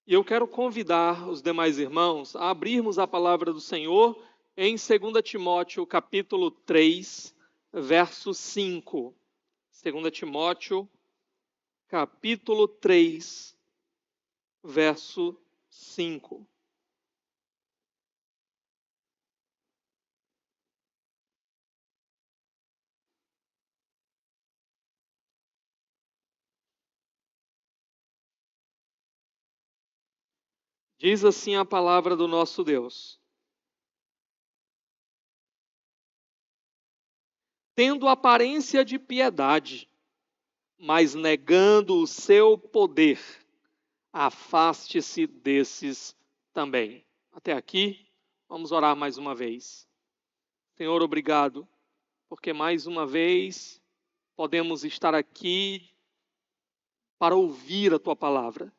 E eu quero convidar os demais irmãos a abrirmos a palavra do Senhor em 2 Timóteo, capítulo 3, verso 5. 2 Timóteo, capítulo 3, verso 5. Diz assim a palavra do nosso Deus: tendo aparência de piedade, mas negando o seu poder, afaste-se desses também. Até aqui, vamos orar mais uma vez. Senhor, obrigado, porque mais uma vez podemos estar aqui para ouvir a Tua palavra.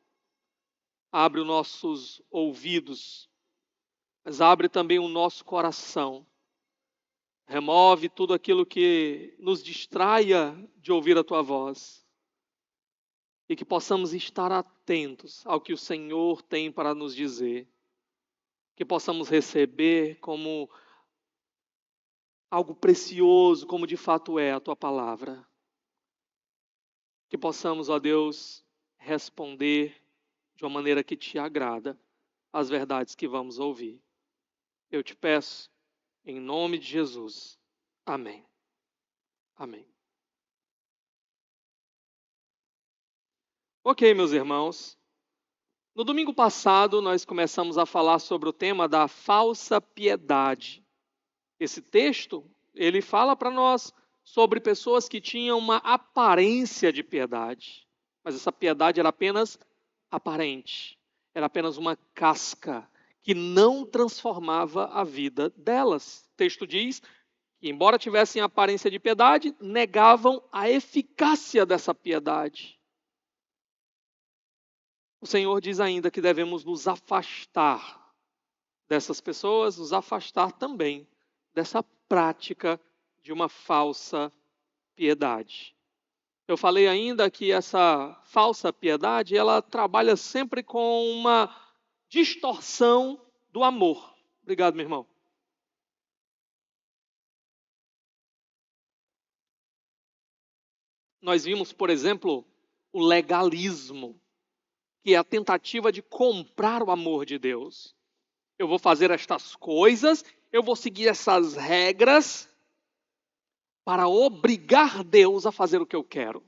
Abre os nossos ouvidos, mas abre também o nosso coração. Remove tudo aquilo que nos distraia de ouvir a Tua voz. E que possamos estar atentos ao que o Senhor tem para nos dizer. Que possamos receber como algo precioso, como de fato é a Tua palavra. Que possamos, ó Deus, responder de uma maneira que Te agrada às verdades que vamos ouvir. Eu te peço, em nome de Jesus. Amém. Amém. Ok, meus irmãos. No domingo passado, nós começamos a falar sobre o tema da falsa piedade. Esse texto, ele fala para nós sobre pessoas que tinham uma aparência de piedade. Mas essa piedade era apenas aparente. Era apenas uma casca que não transformava a vida delas. O texto diz que, embora tivessem aparência de piedade, negavam a eficácia dessa piedade. O Senhor diz ainda que devemos nos afastar dessas pessoas, nos afastar também dessa prática de uma falsa piedade. Eu falei ainda que essa falsa piedade, ela trabalha sempre com uma distorção do amor. Obrigado, meu irmão. Nós vimos, por exemplo, o legalismo, que é a tentativa de comprar o amor de Deus. Eu vou fazer estas coisas, eu vou seguir essas regras para obrigar Deus a fazer o que eu quero.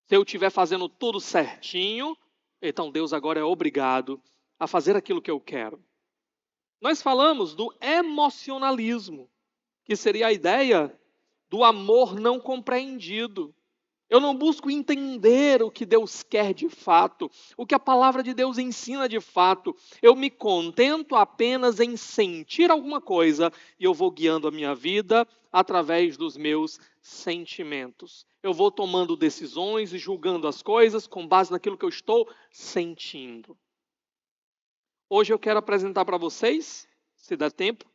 Se eu estiver fazendo tudo certinho, então Deus agora é obrigado a fazer aquilo que eu quero. Nós falamos do emocionalismo, que seria a ideia do amor não compreendido. Eu não busco entender o que Deus quer de fato, o que a palavra de Deus ensina de fato. Eu me contento apenas em sentir alguma coisa e eu vou guiando a minha vida através dos meus sentimentos. Eu vou tomando decisões e julgando as coisas com base naquilo que eu estou sentindo. Hoje eu quero apresentar para vocês, se der tempo,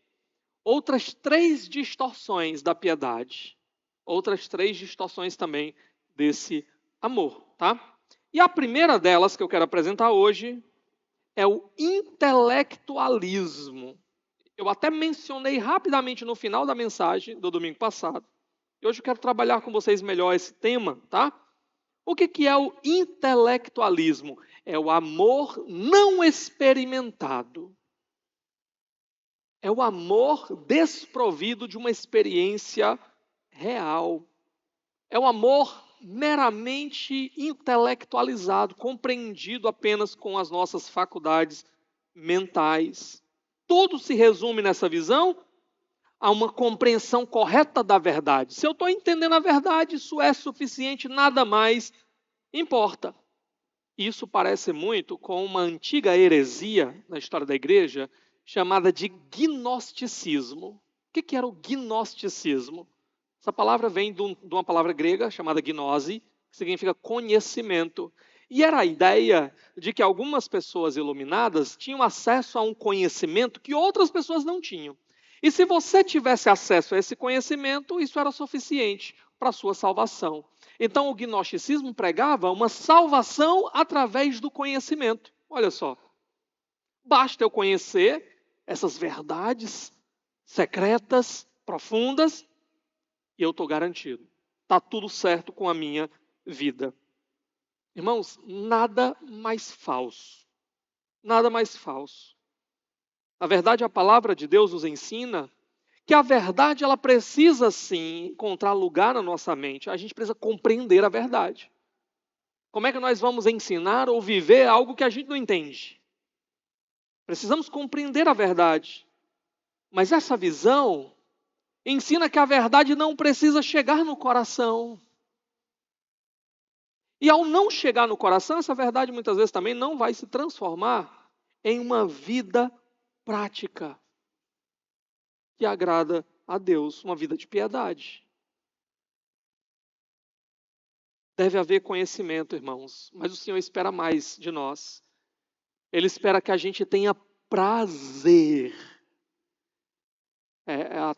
outras 3 distorções da piedade. Outras 3 distorções também desse amor, tá? E a primeira delas que eu quero apresentar hoje é o intelectualismo. Eu até mencionei rapidamente no final da mensagem do domingo passado. E hoje eu quero trabalhar com vocês melhor esse tema, tá? O que é o intelectualismo? É o amor não experimentado. É o amor desprovido de uma experiência real. É o amor meramente intelectualizado, compreendido apenas com as nossas faculdades mentais. Tudo se resume nessa visão a uma compreensão correta da verdade. Se eu estou entendendo a verdade, isso é suficiente, nada mais importa. Isso parece muito com uma antiga heresia na história da igreja, chamada de gnosticismo. O que era o gnosticismo? Essa palavra vem de uma palavra grega chamada gnose, que significa conhecimento. E era a ideia de que algumas pessoas iluminadas tinham acesso a um conhecimento que outras pessoas não tinham. E se você tivesse acesso a esse conhecimento, isso era suficiente para a sua salvação. Então o gnosticismo pregava uma salvação através do conhecimento. Olha só, basta eu conhecer essas verdades secretas, profundas, e eu estou garantido. Está tudo certo com a minha vida. Irmãos, nada mais falso. Nada mais falso. Na verdade, a palavra de Deus nos ensina que a verdade ela precisa sim encontrar lugar na nossa mente. A gente precisa compreender a verdade. Como é que nós vamos ensinar ou viver algo que a gente não entende? Precisamos compreender a verdade. Mas essa visão ensina que a verdade não precisa chegar no coração. E ao não chegar no coração, essa verdade muitas vezes também não vai se transformar em uma vida prática que agrada a Deus, uma vida de piedade. Deve haver conhecimento, irmãos, mas o Senhor espera mais de nós. Ele espera que a gente tenha prazer. É a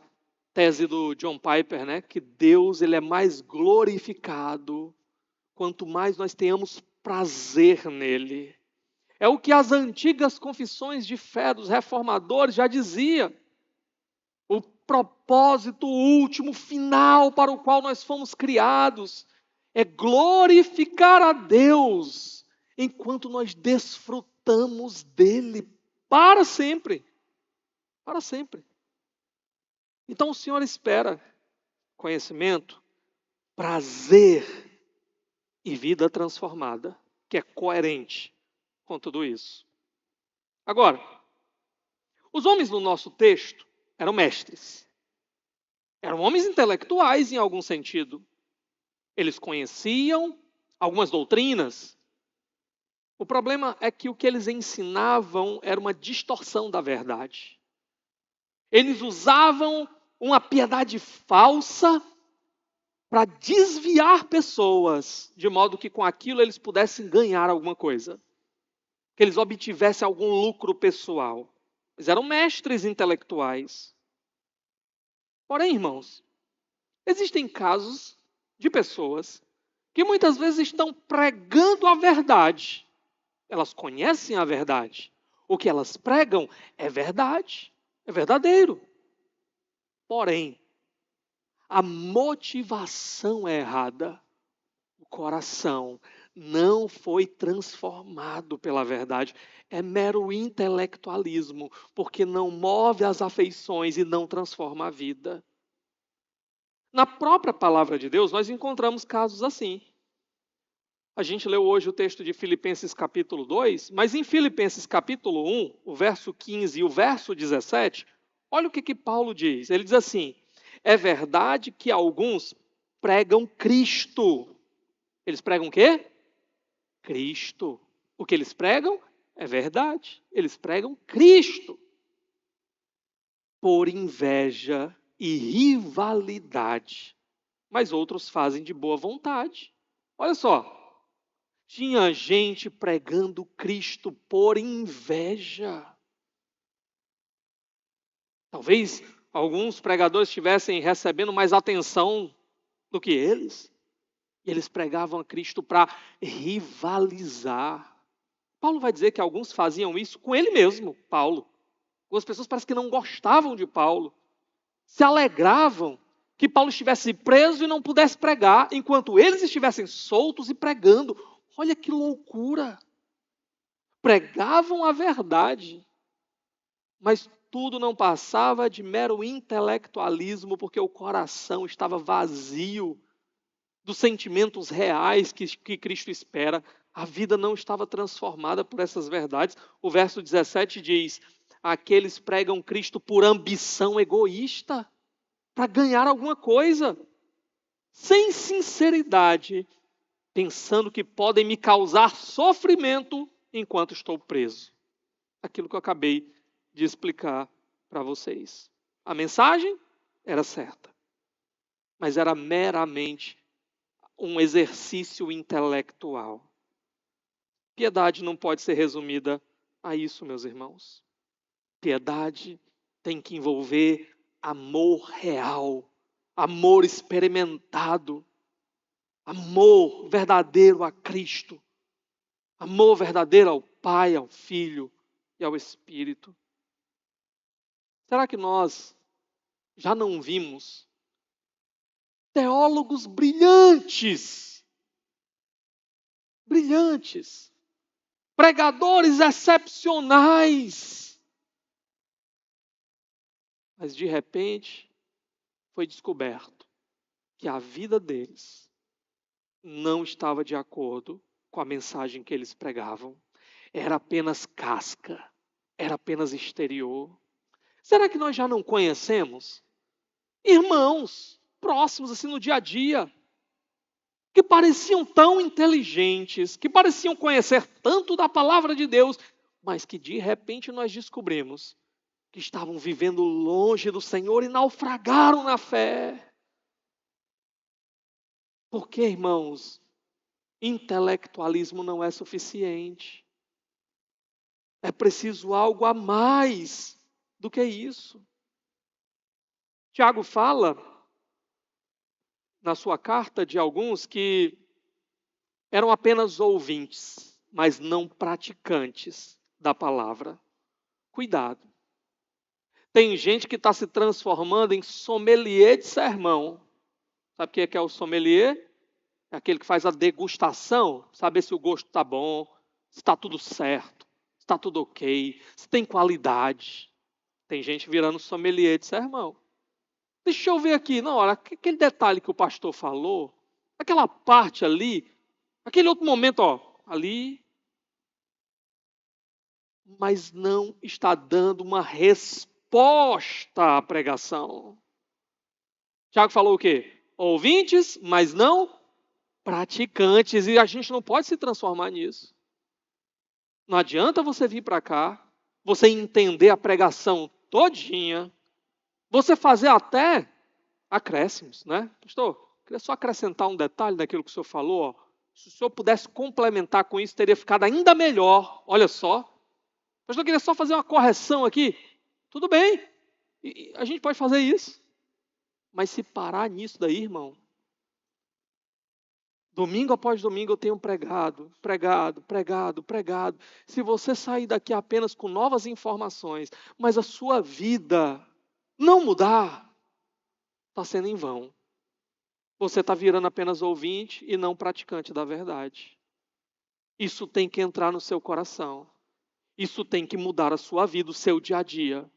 tese do John Piper, né? Que Deus ele é mais glorificado quanto mais nós tenhamos prazer nele. É o que as antigas confissões de fé dos reformadores já dizia. O propósito último, final para o qual nós fomos criados é glorificar a Deus enquanto nós desfrutamos dele para sempre. Para sempre. Então o Senhor espera conhecimento, prazer e vida transformada, que é coerente com tudo isso. Agora, os homens no nosso texto eram mestres. Eram homens intelectuais em algum sentido. Eles conheciam algumas doutrinas. O problema é que o que eles ensinavam era uma distorção da verdade. Eles usavam uma piedade falsa para desviar pessoas, de modo que com aquilo eles pudessem ganhar alguma coisa. Que eles obtivessem algum lucro pessoal. Eles eram mestres intelectuais. Porém, irmãos, existem casos de pessoas que muitas vezes estão pregando a verdade. Elas conhecem a verdade. O que elas pregam é verdade, é verdadeiro. Porém, a motivação é errada. O coração não foi transformado pela verdade. É mero intelectualismo, porque não move as afeições e não transforma a vida. Na própria palavra de Deus, nós encontramos casos assim. A gente leu hoje o texto de Filipenses capítulo 2, mas em Filipenses capítulo 1, o verso 15 e o verso 17, olha o que Paulo diz. Ele diz assim, é verdade que alguns pregam Cristo. Eles pregam o quê? Cristo. O que eles pregam é verdade. Eles pregam Cristo. Por inveja e rivalidade. Mas outros fazem de boa vontade. Olha só. Tinha gente pregando Cristo por inveja. Talvez alguns pregadores estivessem recebendo mais atenção do que eles. E eles pregavam a Cristo para rivalizar. Paulo vai dizer que alguns faziam isso com ele mesmo, Paulo. Algumas pessoas parecem que não gostavam de Paulo. Se alegravam que Paulo estivesse preso e não pudesse pregar, enquanto eles estivessem soltos e pregando. Olha que loucura! Pregavam a verdade, mas tudo não passava de mero intelectualismo, porque o coração estava vazio dos sentimentos reais que Cristo espera. A vida não estava transformada por essas verdades. O verso 17 diz, aqueles pregam Cristo por ambição egoísta, para ganhar alguma coisa, sem sinceridade, pensando que podem me causar sofrimento enquanto estou preso. Aquilo que eu acabei de explicar para vocês. A mensagem era certa, mas era meramente um exercício intelectual. Piedade não pode ser resumida a isso, meus irmãos. Piedade tem que envolver amor real, amor experimentado, amor verdadeiro a Cristo, amor verdadeiro ao Pai, ao Filho e ao Espírito. Será que nós já não vimos teólogos brilhantes, pregadores excepcionais, mas de repente foi descoberto que a vida deles não estava de acordo com a mensagem que eles pregavam. Era apenas casca, era apenas exterior. Será que nós já não conhecemos irmãos próximos assim no dia a dia, que pareciam tão inteligentes, que pareciam conhecer tanto da palavra de Deus, mas que de repente nós descobrimos que estavam vivendo longe do Senhor e naufragaram na fé? Porque, irmãos, intelectualismo não é suficiente. É preciso algo a mais do que isso. Tiago fala na sua carta de alguns que eram apenas ouvintes, mas não praticantes da palavra. Cuidado. Tem gente que está se transformando em sommelier de sermão. Sabe o que é o sommelier? É aquele que faz a degustação, saber se o gosto está bom, se está tudo certo, se está tudo ok, se tem qualidade. Tem gente virando sommelier de sermão. Deixa eu ver aqui, na hora, aquele detalhe que o pastor falou, aquela parte ali, aquele outro momento, ali, mas não está dando uma resposta à pregação. Tiago falou o quê? Ouvintes, mas não praticantes, e a gente não pode se transformar nisso. Não adianta você vir para cá, você entender a pregação todinha, você fazer até acréscimos, né? Pastor, queria só acrescentar um detalhe daquilo que o senhor falou. Se o senhor pudesse complementar com isso, teria ficado ainda melhor. Olha só. Pastor, eu queria só fazer uma correção aqui. Tudo bem, e a gente pode fazer isso. Mas se parar nisso daí, irmão, domingo após domingo eu tenho pregado. Se você sair daqui apenas com novas informações, mas a sua vida não mudar, está sendo em vão. Você está virando apenas ouvinte e não praticante da verdade. Isso tem que entrar no seu coração. Isso tem que mudar a sua vida, o seu dia a dia.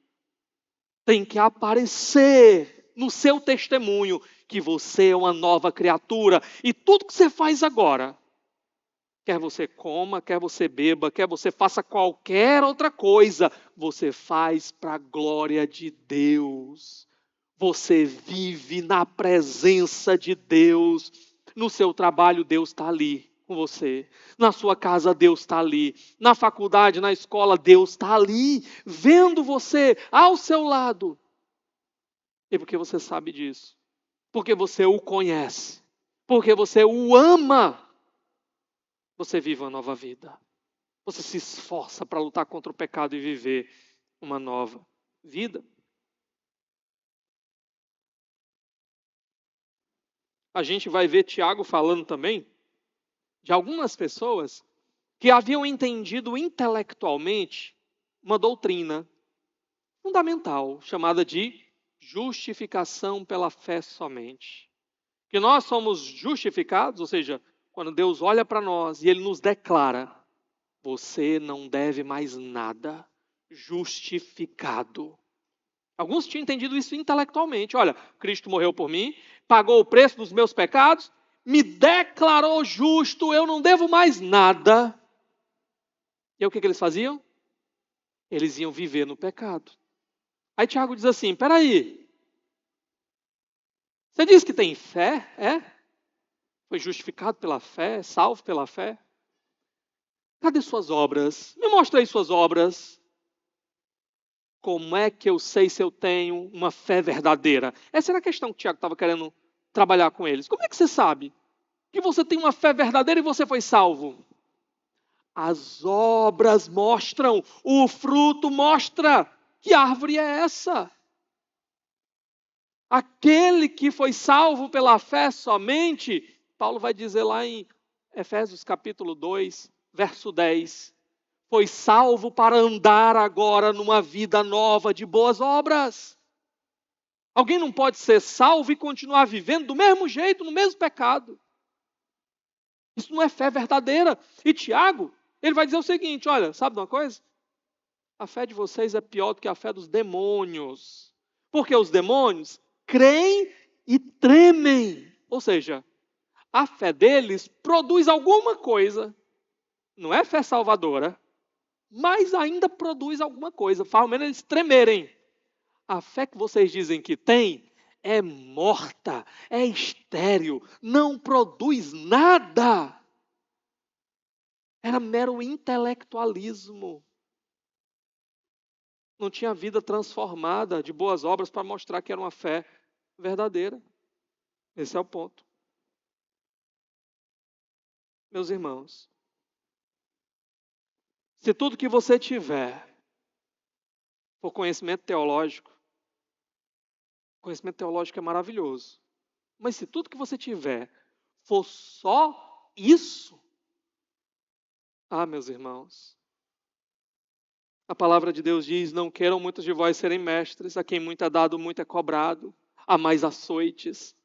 Tem que aparecer no seu testemunho que você é uma nova criatura. E tudo que você faz agora, quer você coma, quer você beba, quer você faça qualquer outra coisa, você faz para a glória de Deus. Você vive na presença de Deus. No seu trabalho, Deus está ali com você. Na sua casa, Deus está ali. Na faculdade, na escola, Deus está ali, vendo você ao seu lado. E porque você sabe disso. Porque você o conhece. Porque você o ama. Você vive uma nova vida. Você se esforça para lutar contra o pecado e viver uma nova vida. A gente vai ver Tiago falando também de algumas pessoas que haviam entendido intelectualmente uma doutrina fundamental, chamada de justificação pela fé somente. Que nós somos justificados, ou seja, quando Deus olha para nós e Ele nos declara, você não deve mais nada, justificado. Alguns tinham entendido isso intelectualmente. Olha, Cristo morreu por mim, pagou o preço dos meus pecados, me declarou justo, eu não devo mais nada. E aí o que eles faziam? Eles iam viver no pecado. Aí Tiago diz assim, peraí, você diz que tem fé, é? Foi justificado pela fé, salvo pela fé? Cadê suas obras? Me mostra aí suas obras. Como é que eu sei se eu tenho uma fé verdadeira? Essa era a questão que o Tiago estava querendo trabalhar com eles. Como é que você sabe que você tem uma fé verdadeira e você foi salvo? As obras mostram, o fruto mostra. Que árvore é essa? Aquele que foi salvo pela fé somente, Paulo vai dizer lá em Efésios capítulo 2, verso 10, foi salvo para andar agora numa vida nova de boas obras. Alguém não pode ser salvo e continuar vivendo do mesmo jeito, no mesmo pecado. Isso não é fé verdadeira. E Tiago, ele vai dizer o seguinte, olha, sabe de uma coisa? A fé de vocês é pior do que a fé dos demônios. Porque os demônios creem e tremem. Ou seja, a fé deles produz alguma coisa. Não é fé salvadora, mas ainda produz alguma coisa. Faz ao menos eles tremerem. A fé que vocês dizem que tem é morta, é estéril, não produz nada. Era mero intelectualismo. Não tinha vida transformada de boas obras para mostrar que era uma fé verdadeira. Esse é o ponto. Meus irmãos, se tudo que você tiver for conhecimento teológico é maravilhoso. Mas se tudo que você tiver for só isso, meus irmãos, a palavra de Deus diz, não queiram muitos de vós serem mestres, a quem muito é dado, muito é cobrado, há mais açoites.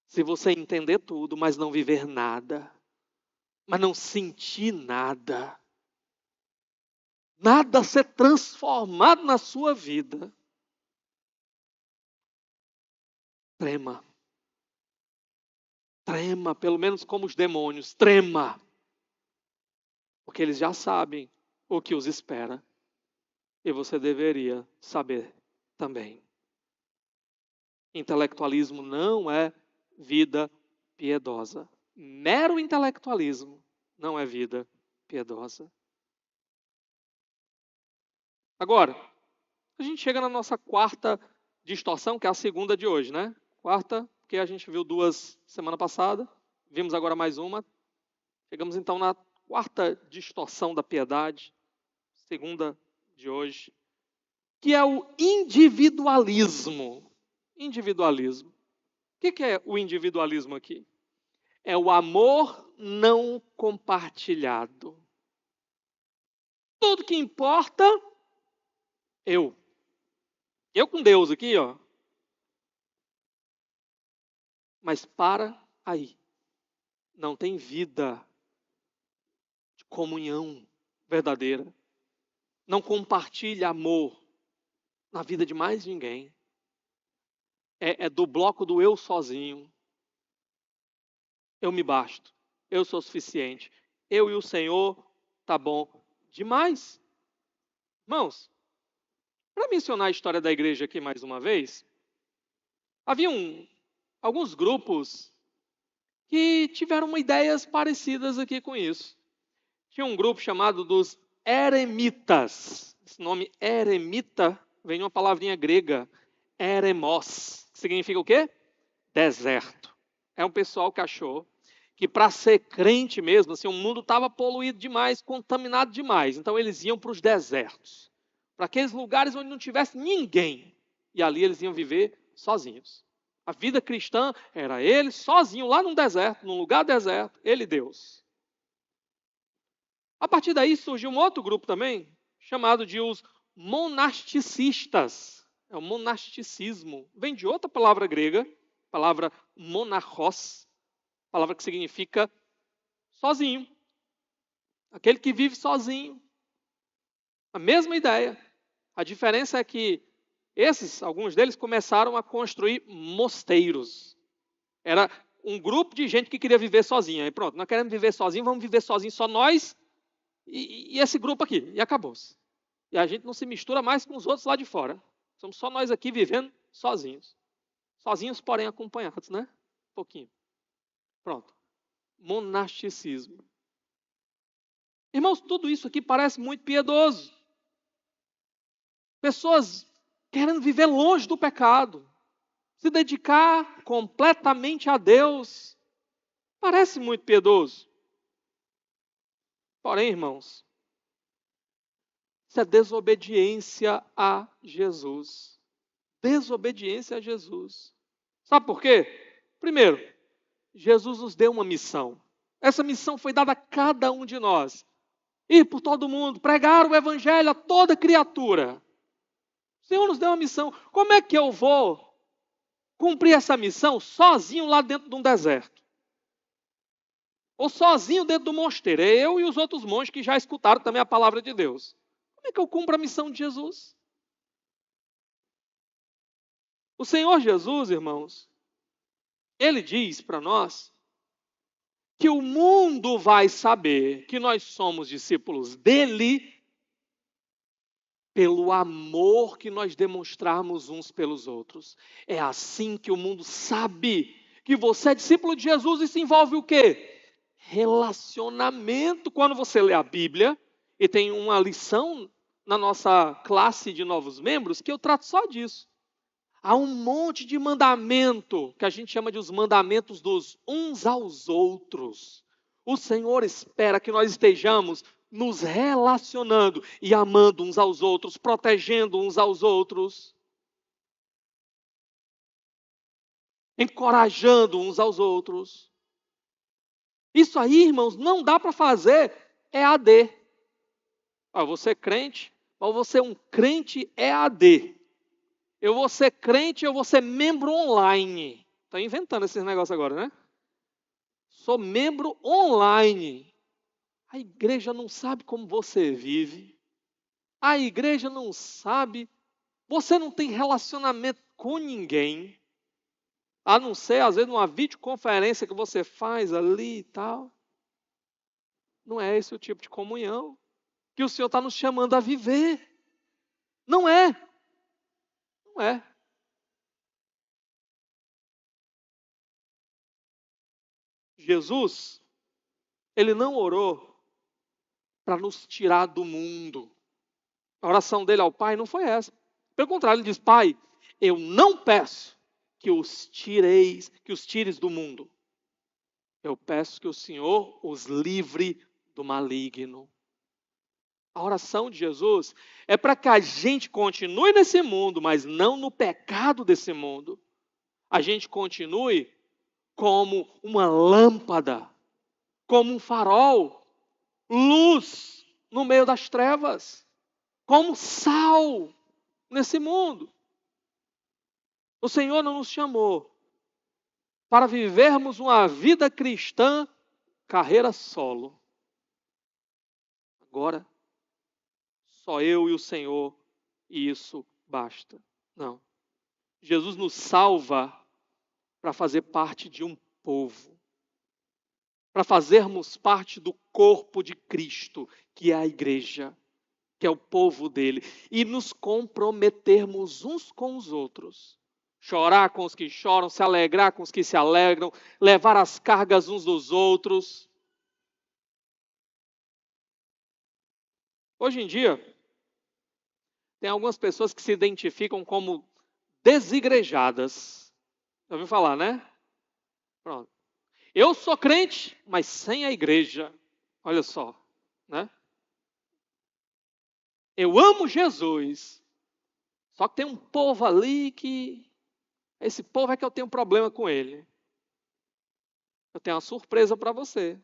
Se você entender tudo, mas não viver nada, mas não sentir nada, nada ser transformado na sua vida, trema. Trema, pelo menos como os demônios, trema. Porque eles já sabem o que os espera. E você deveria saber também. Intelectualismo não é vida piedosa. Mero intelectualismo não é vida piedosa. Agora, a gente chega na nossa quarta distorção, que é a segunda de hoje, né? Quarta, porque a gente viu duas semana passada, vimos agora mais uma. Chegamos então na quarta distorção da piedade, segunda de hoje, que é o individualismo. Individualismo. O que é o individualismo aqui? É o amor não compartilhado. Tudo que importa, eu. Eu com Deus aqui, ó. Mas para aí. Não tem vida de comunhão verdadeira. Não compartilha amor na vida de mais ninguém. É do bloco do eu sozinho. Eu me basto. Eu sou suficiente. Eu e o Senhor, tá bom demais. Irmãos, para mencionar a história da igreja aqui mais uma vez, havia alguns grupos que tiveram ideias parecidas aqui com isso. Tinha um grupo chamado dos eremitas. Esse nome eremita vem de uma palavrinha grega, eremos, que significa o quê? Deserto. É um pessoal que achou que para ser crente mesmo, assim, o mundo estava poluído demais, contaminado demais. Então eles iam para os desertos, para aqueles lugares onde não tivesse ninguém. E ali eles iam viver sozinhos. A vida cristã era ele sozinho, lá num deserto, num lugar deserto, ele e Deus. A partir daí surgiu um outro grupo também, chamado de os monasticistas. É o monasticismo. Vem de outra palavra grega, palavra monarchos, palavra que significa sozinho. Aquele que vive sozinho. A mesma ideia. A diferença é que alguns deles começaram a construir mosteiros. Era um grupo de gente que queria viver sozinha. Aí pronto, nós queremos viver sozinho, vamos viver sozinho só nós e esse grupo aqui. E acabou-se. E a gente não se mistura mais com os outros lá de fora. Somos só nós aqui vivendo sozinhos. Sozinhos, porém acompanhados, né? Um pouquinho. Pronto. Monasticismo. Irmãos, tudo isso aqui parece muito piedoso. Pessoas querendo viver longe do pecado. Se dedicar completamente a Deus. Parece muito piedoso. Porém, irmãos, isso é desobediência a Jesus. Desobediência a Jesus. Sabe por quê? Primeiro, Jesus nos deu uma missão. Essa missão foi dada a cada um de nós. ir por todo mundo, pregar o evangelho a toda criatura. O Senhor nos deu uma missão. Como é que eu vou cumprir essa missão sozinho lá dentro de um deserto? Ou sozinho dentro do mosteiro? É eu e os outros monges que já escutaram também a palavra de Deus. Como é que eu cumpro a missão de Jesus? O Senhor Jesus, irmãos, Ele diz para nós que o mundo vai saber que nós somos discípulos dele pelo amor que nós demonstrarmos uns pelos outros. É assim que o mundo sabe que você é discípulo de Jesus. Isso envolve o quê? Relacionamento. Quando você lê a Bíblia, e tem uma lição na nossa classe de novos membros que eu trato só disso. Há um monte de mandamento, que a gente chama de os mandamentos dos uns aos outros. O Senhor espera que nós estejamos nos relacionando e amando uns aos outros, protegendo uns aos outros, encorajando uns aos outros. Isso aí, irmãos, não dá para fazer EAD. Eu vou ser crente, mas vou ser um crente EAD. Eu vou ser crente, eu vou ser membro online. Estou inventando esses negócios agora, né? Sou membro online. A igreja não sabe como você vive. A igreja não sabe. Você não tem relacionamento com ninguém. A não ser, às vezes, numa videoconferência que você faz ali e tal. Não é esse o tipo de comunhão que o Senhor está nos chamando a viver. Não é. Não é. Jesus, Ele não orou para nos tirar do mundo. A oração dele ao Pai não foi essa. Pelo contrário, ele diz: Pai, eu não peço que os tires do mundo. Eu peço que o Senhor os livre do maligno. A oração de Jesus é para que a gente continue nesse mundo, mas não no pecado desse mundo. A gente continue como uma lâmpada, como um farol, luz no meio das trevas, como sal nesse mundo. O Senhor não nos chamou para vivermos uma vida cristã, carreira solo. Agora, só eu e o Senhor, e isso basta. Não. Jesus nos salva para fazer parte de um povo, para fazermos parte do corpo de Cristo, que é a igreja, que é o povo dele, e nos comprometermos uns com os outros. Chorar com os que choram, se alegrar com os que se alegram, levar as cargas uns dos outros. Hoje em dia, tem algumas pessoas que se identificam como desigrejadas. Já ouviu falar, né? Pronto. Eu sou crente, mas sem a igreja. Olha só, né? Eu amo Jesus, só que tem um povo ali que... Esse povo é que eu tenho problema com ele. Eu tenho uma surpresa para você.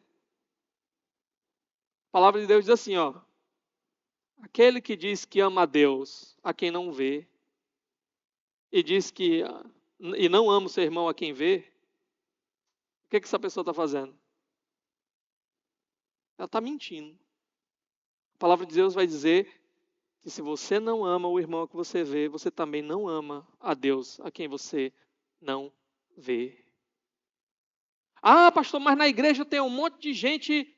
A palavra de Deus diz assim, ó. Aquele que diz que ama a Deus, a quem não vê, e diz que e não ama o seu irmão a quem vê, o que essa pessoa está fazendo? Ela está mentindo. A palavra de Deus vai dizer que se você não ama o irmão que você vê, você também não ama a Deus a quem você não vê. Ah, pastor, mas na igreja tem um monte de gente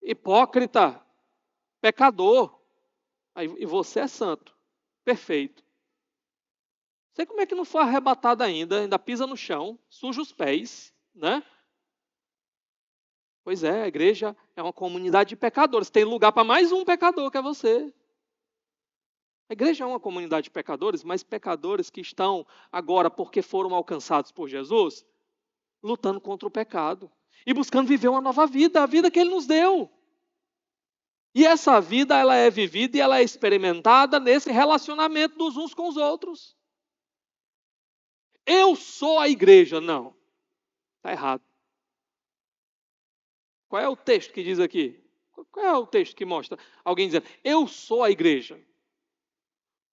hipócrita, pecador. E você é santo, perfeito. Sei como é que não foi arrebatado ainda pisa no chão, suja os pés, né? Pois é, a igreja é uma comunidade de pecadores. Tem lugar para mais um pecador, que é você. A igreja é uma comunidade de pecadores, mas pecadores que estão agora, porque foram alcançados por Jesus, lutando contra o pecado e buscando viver uma nova vida, a vida que Ele nos deu. E essa vida, ela é vivida e ela é experimentada nesse relacionamento dos uns com os outros. Eu sou a igreja. Não, está errado. Qual é o texto que diz aqui? Qual é o texto que mostra alguém dizendo, eu sou a igreja?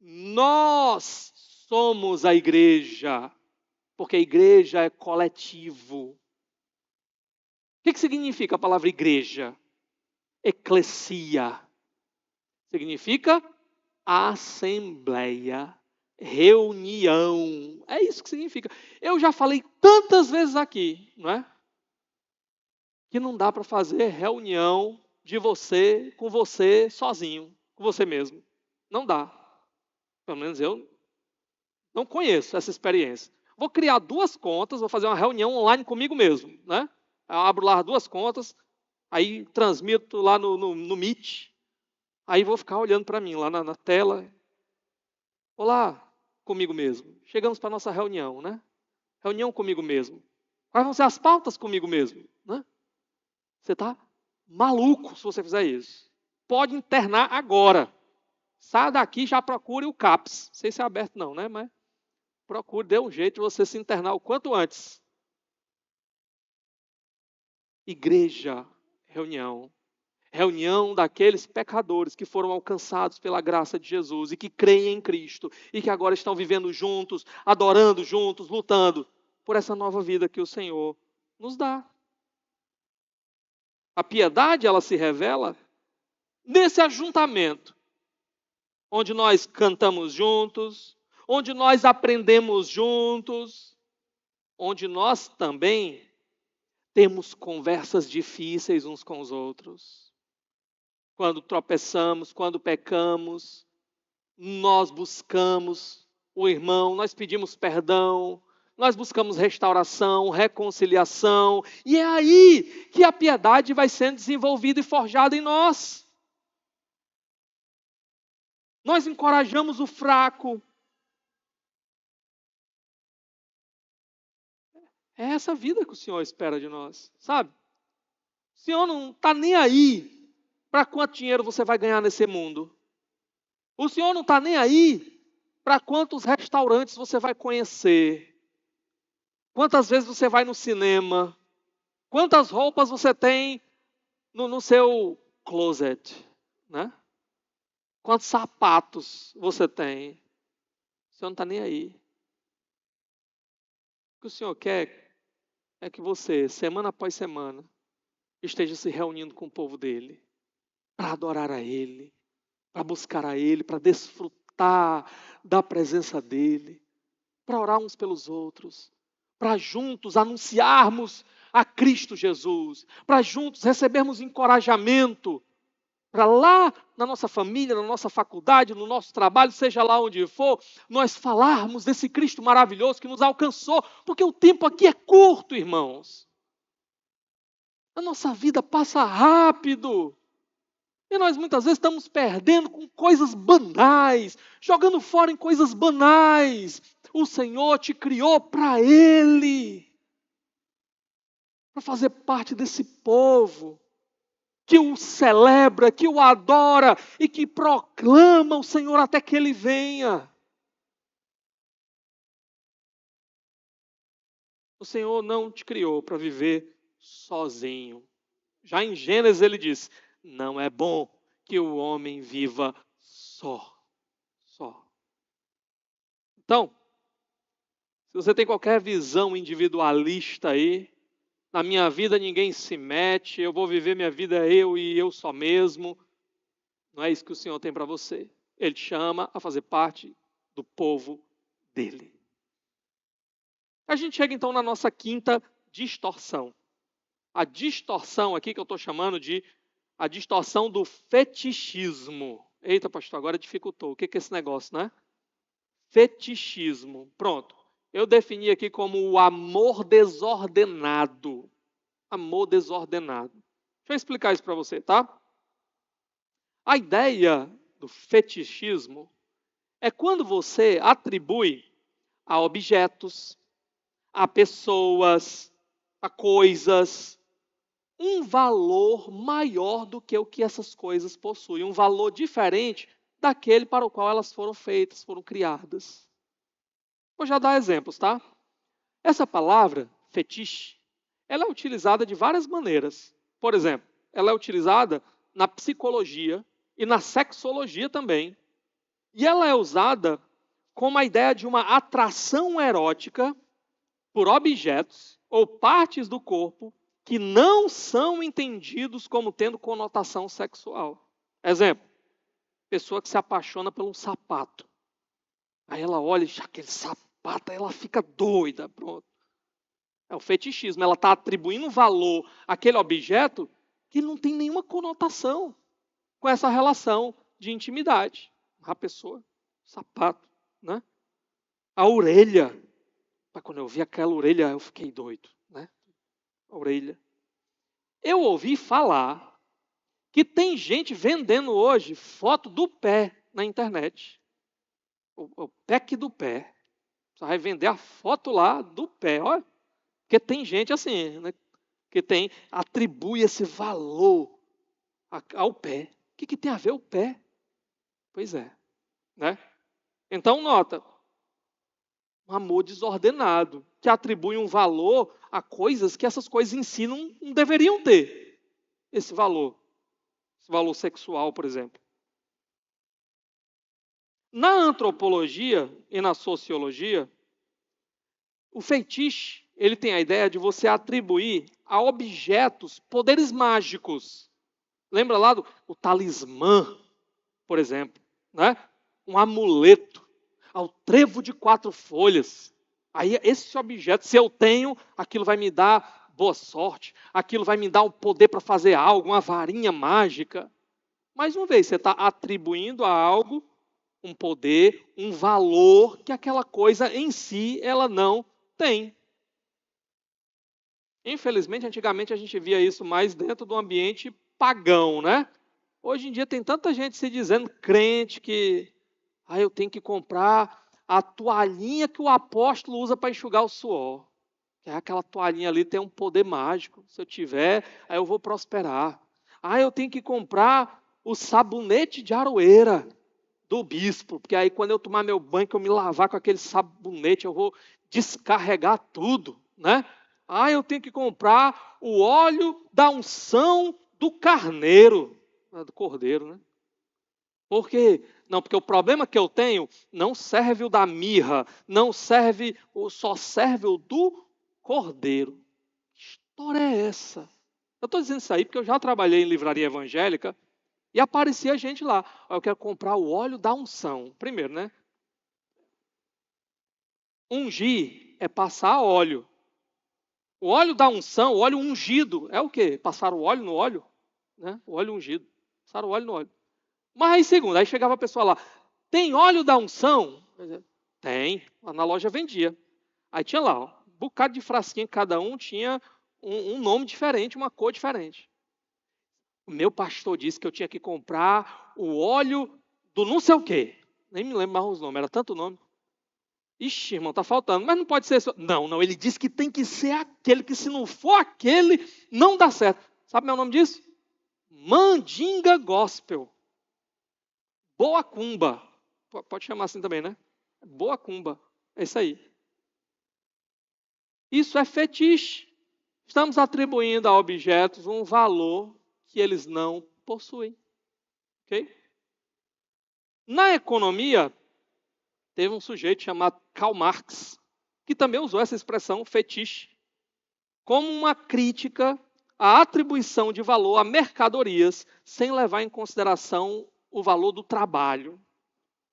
Nós somos a igreja, porque a igreja é coletivo. O que significa a palavra igreja? Eclesia. Significa assembleia, reunião. É isso que significa. Eu já falei tantas vezes aqui, não é? Que não dá para fazer reunião de você com você sozinho, com você mesmo. Não dá. Pelo menos eu não conheço essa experiência. Vou criar 2 contas, vou fazer uma reunião online comigo mesmo, né? Eu abro lá 2 contas, aí transmito lá no Meet, aí vou ficar olhando para mim lá na tela. Olá, comigo mesmo. Chegamos para a nossa reunião, né? Reunião comigo mesmo. Quais vão ser as pautas comigo mesmo, né? Você está maluco se você fizer isso. Pode internar agora. Saia daqui e já procure o CAPS. Não sei se é aberto não, né? Mas procure, dê um jeito de você se internar o quanto antes. Igreja, reunião. Reunião daqueles pecadores que foram alcançados pela graça de Jesus e que creem em Cristo e que agora estão vivendo juntos, adorando juntos, lutando por essa nova vida que o Senhor nos dá. A piedade, ela se revela nesse ajuntamento, onde nós cantamos juntos, onde nós aprendemos juntos, onde nós também temos conversas difíceis uns com os outros. Quando tropeçamos, quando pecamos, nós buscamos o irmão, nós pedimos perdão, nós buscamos restauração, reconciliação, e é aí que a piedade vai sendo desenvolvida e forjada em nós. Nós encorajamos o fraco. É essa vida que o Senhor espera de nós, sabe? O Senhor não está nem aí para quanto dinheiro você vai ganhar nesse mundo. O Senhor não está nem aí para quantos restaurantes você vai conhecer. Quantas vezes você vai no cinema. Quantas roupas você tem no seu closet, né? Quantos sapatos você tem. O Senhor não está nem aí. O que o Senhor quer é que você, semana após semana, esteja se reunindo com o povo dele, para adorar a ele, para buscar a ele, para desfrutar da presença dele, para orar uns pelos outros, para juntos anunciarmos a Cristo Jesus, para juntos recebermos encorajamento, para lá na nossa família, na nossa faculdade, no nosso trabalho, seja lá onde for, nós falarmos desse Cristo maravilhoso que nos alcançou, porque o tempo aqui é curto, irmãos. A nossa vida passa rápido. E nós muitas vezes estamos perdendo com coisas banais, jogando fora em coisas banais. O Senhor te criou para Ele, para fazer parte desse povo que o celebra, que o adora e que proclama o Senhor até que Ele venha. O Senhor não te criou para viver sozinho. Já em Gênesis ele diz, não é bom que o homem viva só. Então, se você tem qualquer visão individualista aí, na minha vida ninguém se mete, eu vou viver minha vida eu e eu só mesmo, não é isso que o Senhor tem para você. Ele te chama a fazer parte do povo dele. A gente chega então na nossa quinta distorção. A distorção aqui que eu estou chamando de a distorção do fetichismo. Eita, pastor, agora dificultou. O que é esse negócio, né? Fetichismo. Pronto. Eu defini aqui como o amor desordenado. Amor desordenado. Deixa eu explicar isso para você, tá? A ideia do fetichismo é quando você atribui a objetos, a pessoas, a coisas, um valor maior do que o que essas coisas possuem. Um valor diferente daquele para o qual elas foram feitas, foram criadas. Vou já dar exemplos, tá? Essa palavra, fetiche, ela é utilizada de várias maneiras. Por exemplo, ela é utilizada na psicologia e na sexologia também. E ela é usada como a ideia de uma atração erótica por objetos ou partes do corpo que não são entendidos como tendo conotação sexual. Exemplo, pessoa que se apaixona por um sapato. Aí ela olha e aquele sapato, aí ela fica doida, pronto. É o fetichismo, ela está atribuindo valor àquele objeto que não tem nenhuma conotação com essa relação de intimidade. A pessoa, sapato, né? A orelha. Quando eu vi aquela orelha, eu fiquei doido, né? A orelha. Eu ouvi falar que tem gente vendendo hoje foto do pé na internet. O pack do pé. Você vai vender a foto lá do pé, olha. Porque tem gente assim, né? Que atribui esse valor ao pé. O que tem a ver o pé? Pois é, né? Então nota, um amor desordenado, que atribui um valor a coisas que essas coisas em si não deveriam ter esse valor sexual, por exemplo. Na antropologia e na sociologia, o feitiço, ele tem a ideia de você atribuir a objetos poderes mágicos. Lembra lá o talismã, por exemplo, né? Um amuleto, ao trevo de 4 folhas. Aí esse objeto, se eu tenho, aquilo vai me dar boa sorte, aquilo vai me dar um poder para fazer algo, uma varinha mágica. Mais uma vez, você está atribuindo a algo um poder, um valor que aquela coisa em si ela não tem. Infelizmente, antigamente a gente via isso mais dentro do ambiente pagão, né? Hoje em dia tem tanta gente se dizendo crente que eu tenho que comprar a toalhinha que o apóstolo usa para enxugar o suor. Que aquela toalhinha ali tem um poder mágico. Se eu tiver, aí eu vou prosperar. Eu tenho que comprar o sabonete de aroeira do bispo, porque aí quando eu tomar meu banho, que eu me lavar com aquele sabonete, eu vou descarregar tudo, né? Eu tenho que comprar o óleo da unção do carneiro, do cordeiro, né? Por quê? Não, porque o problema que eu tenho não serve o da mirra, não serve, só serve o do cordeiro. Que história é essa? Eu estou dizendo isso aí porque eu já trabalhei em livraria evangélica e aparecia gente lá. Eu quero comprar o óleo da unção. Primeiro, né? Ungir é passar óleo. O óleo da unção, o óleo ungido, é o quê? Passar o óleo no óleo, né? O óleo ungido. Passar o óleo no óleo. Mas aí, segundo, aí chegava a pessoa lá, tem óleo da unção? Tem, lá na loja vendia. Aí tinha lá, um bocado de frasquinha, cada um tinha um nome diferente, uma cor diferente. O meu pastor disse que eu tinha que comprar o óleo do não sei o quê. Nem me lembro mais os nomes, era tanto nome. Ixi, irmão, tá faltando. Mas não pode ser isso. Não, ele disse que tem que ser aquele, que se não for aquele, não dá certo. Sabe meu nome disso? Mandinga Gospel. Boa Cumba. Pode chamar assim também, né? Boa Cumba. É isso aí. Isso é fetiche. Estamos atribuindo a objetos um valor que eles não possuem. Ok? Na economia, teve um sujeito chamado Karl Marx, que também usou essa expressão fetiche como uma crítica à atribuição de valor a mercadorias sem levar em consideração o valor do trabalho.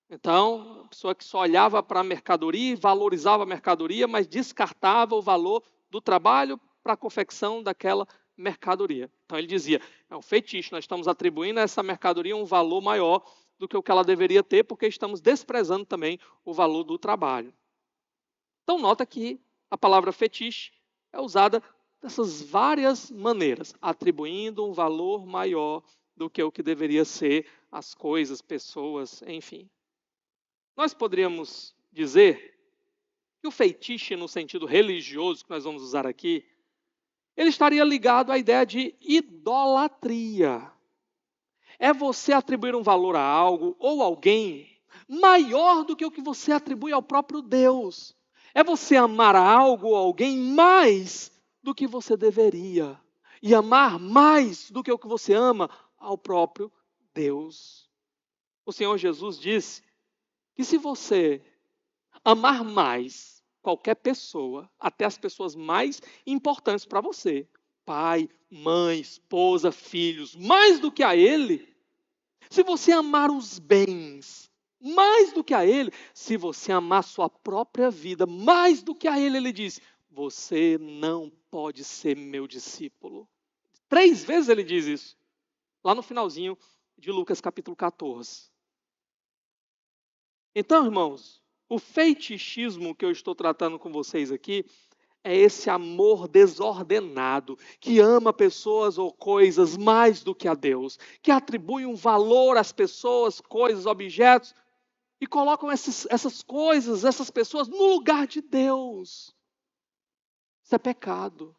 Então, a pessoa que só olhava para a mercadoria, valorizava a mercadoria, mas descartava o valor do trabalho para a confecção daquela mercadoria. Então ele dizia, é um fetiche, nós estamos atribuindo a essa mercadoria um valor maior do que o que ela deveria ter, porque estamos desprezando também o valor do trabalho. Então nota que a palavra fetiche é usada dessas várias maneiras, atribuindo um valor maior do que o que deveria ser as coisas, pessoas, enfim. Nós poderíamos dizer que o feitiço, no sentido religioso que nós vamos usar aqui, ele estaria ligado à ideia de idolatria. É você atribuir um valor a algo ou alguém maior do que o que você atribui ao próprio Deus. É você amar a algo ou alguém mais do que você deveria. E amar mais do que o que você ama ao próprio Deus. O Senhor Jesus disse que se você amar mais qualquer pessoa, até as pessoas mais importantes para você, pai, mãe, esposa, filhos, mais do que a Ele, se você amar os bens mais do que a Ele, se você amar sua própria vida mais do que a Ele diz, você não pode ser meu discípulo. 3 vezes ele diz isso, lá no finalzinho de Lucas capítulo 14. Então, irmãos, o fetichismo que eu estou tratando com vocês aqui é esse amor desordenado, que ama pessoas ou coisas mais do que a Deus, que atribui um valor às pessoas, coisas, objetos, e colocam essas coisas, essas pessoas no lugar de Deus. Isso é pecado,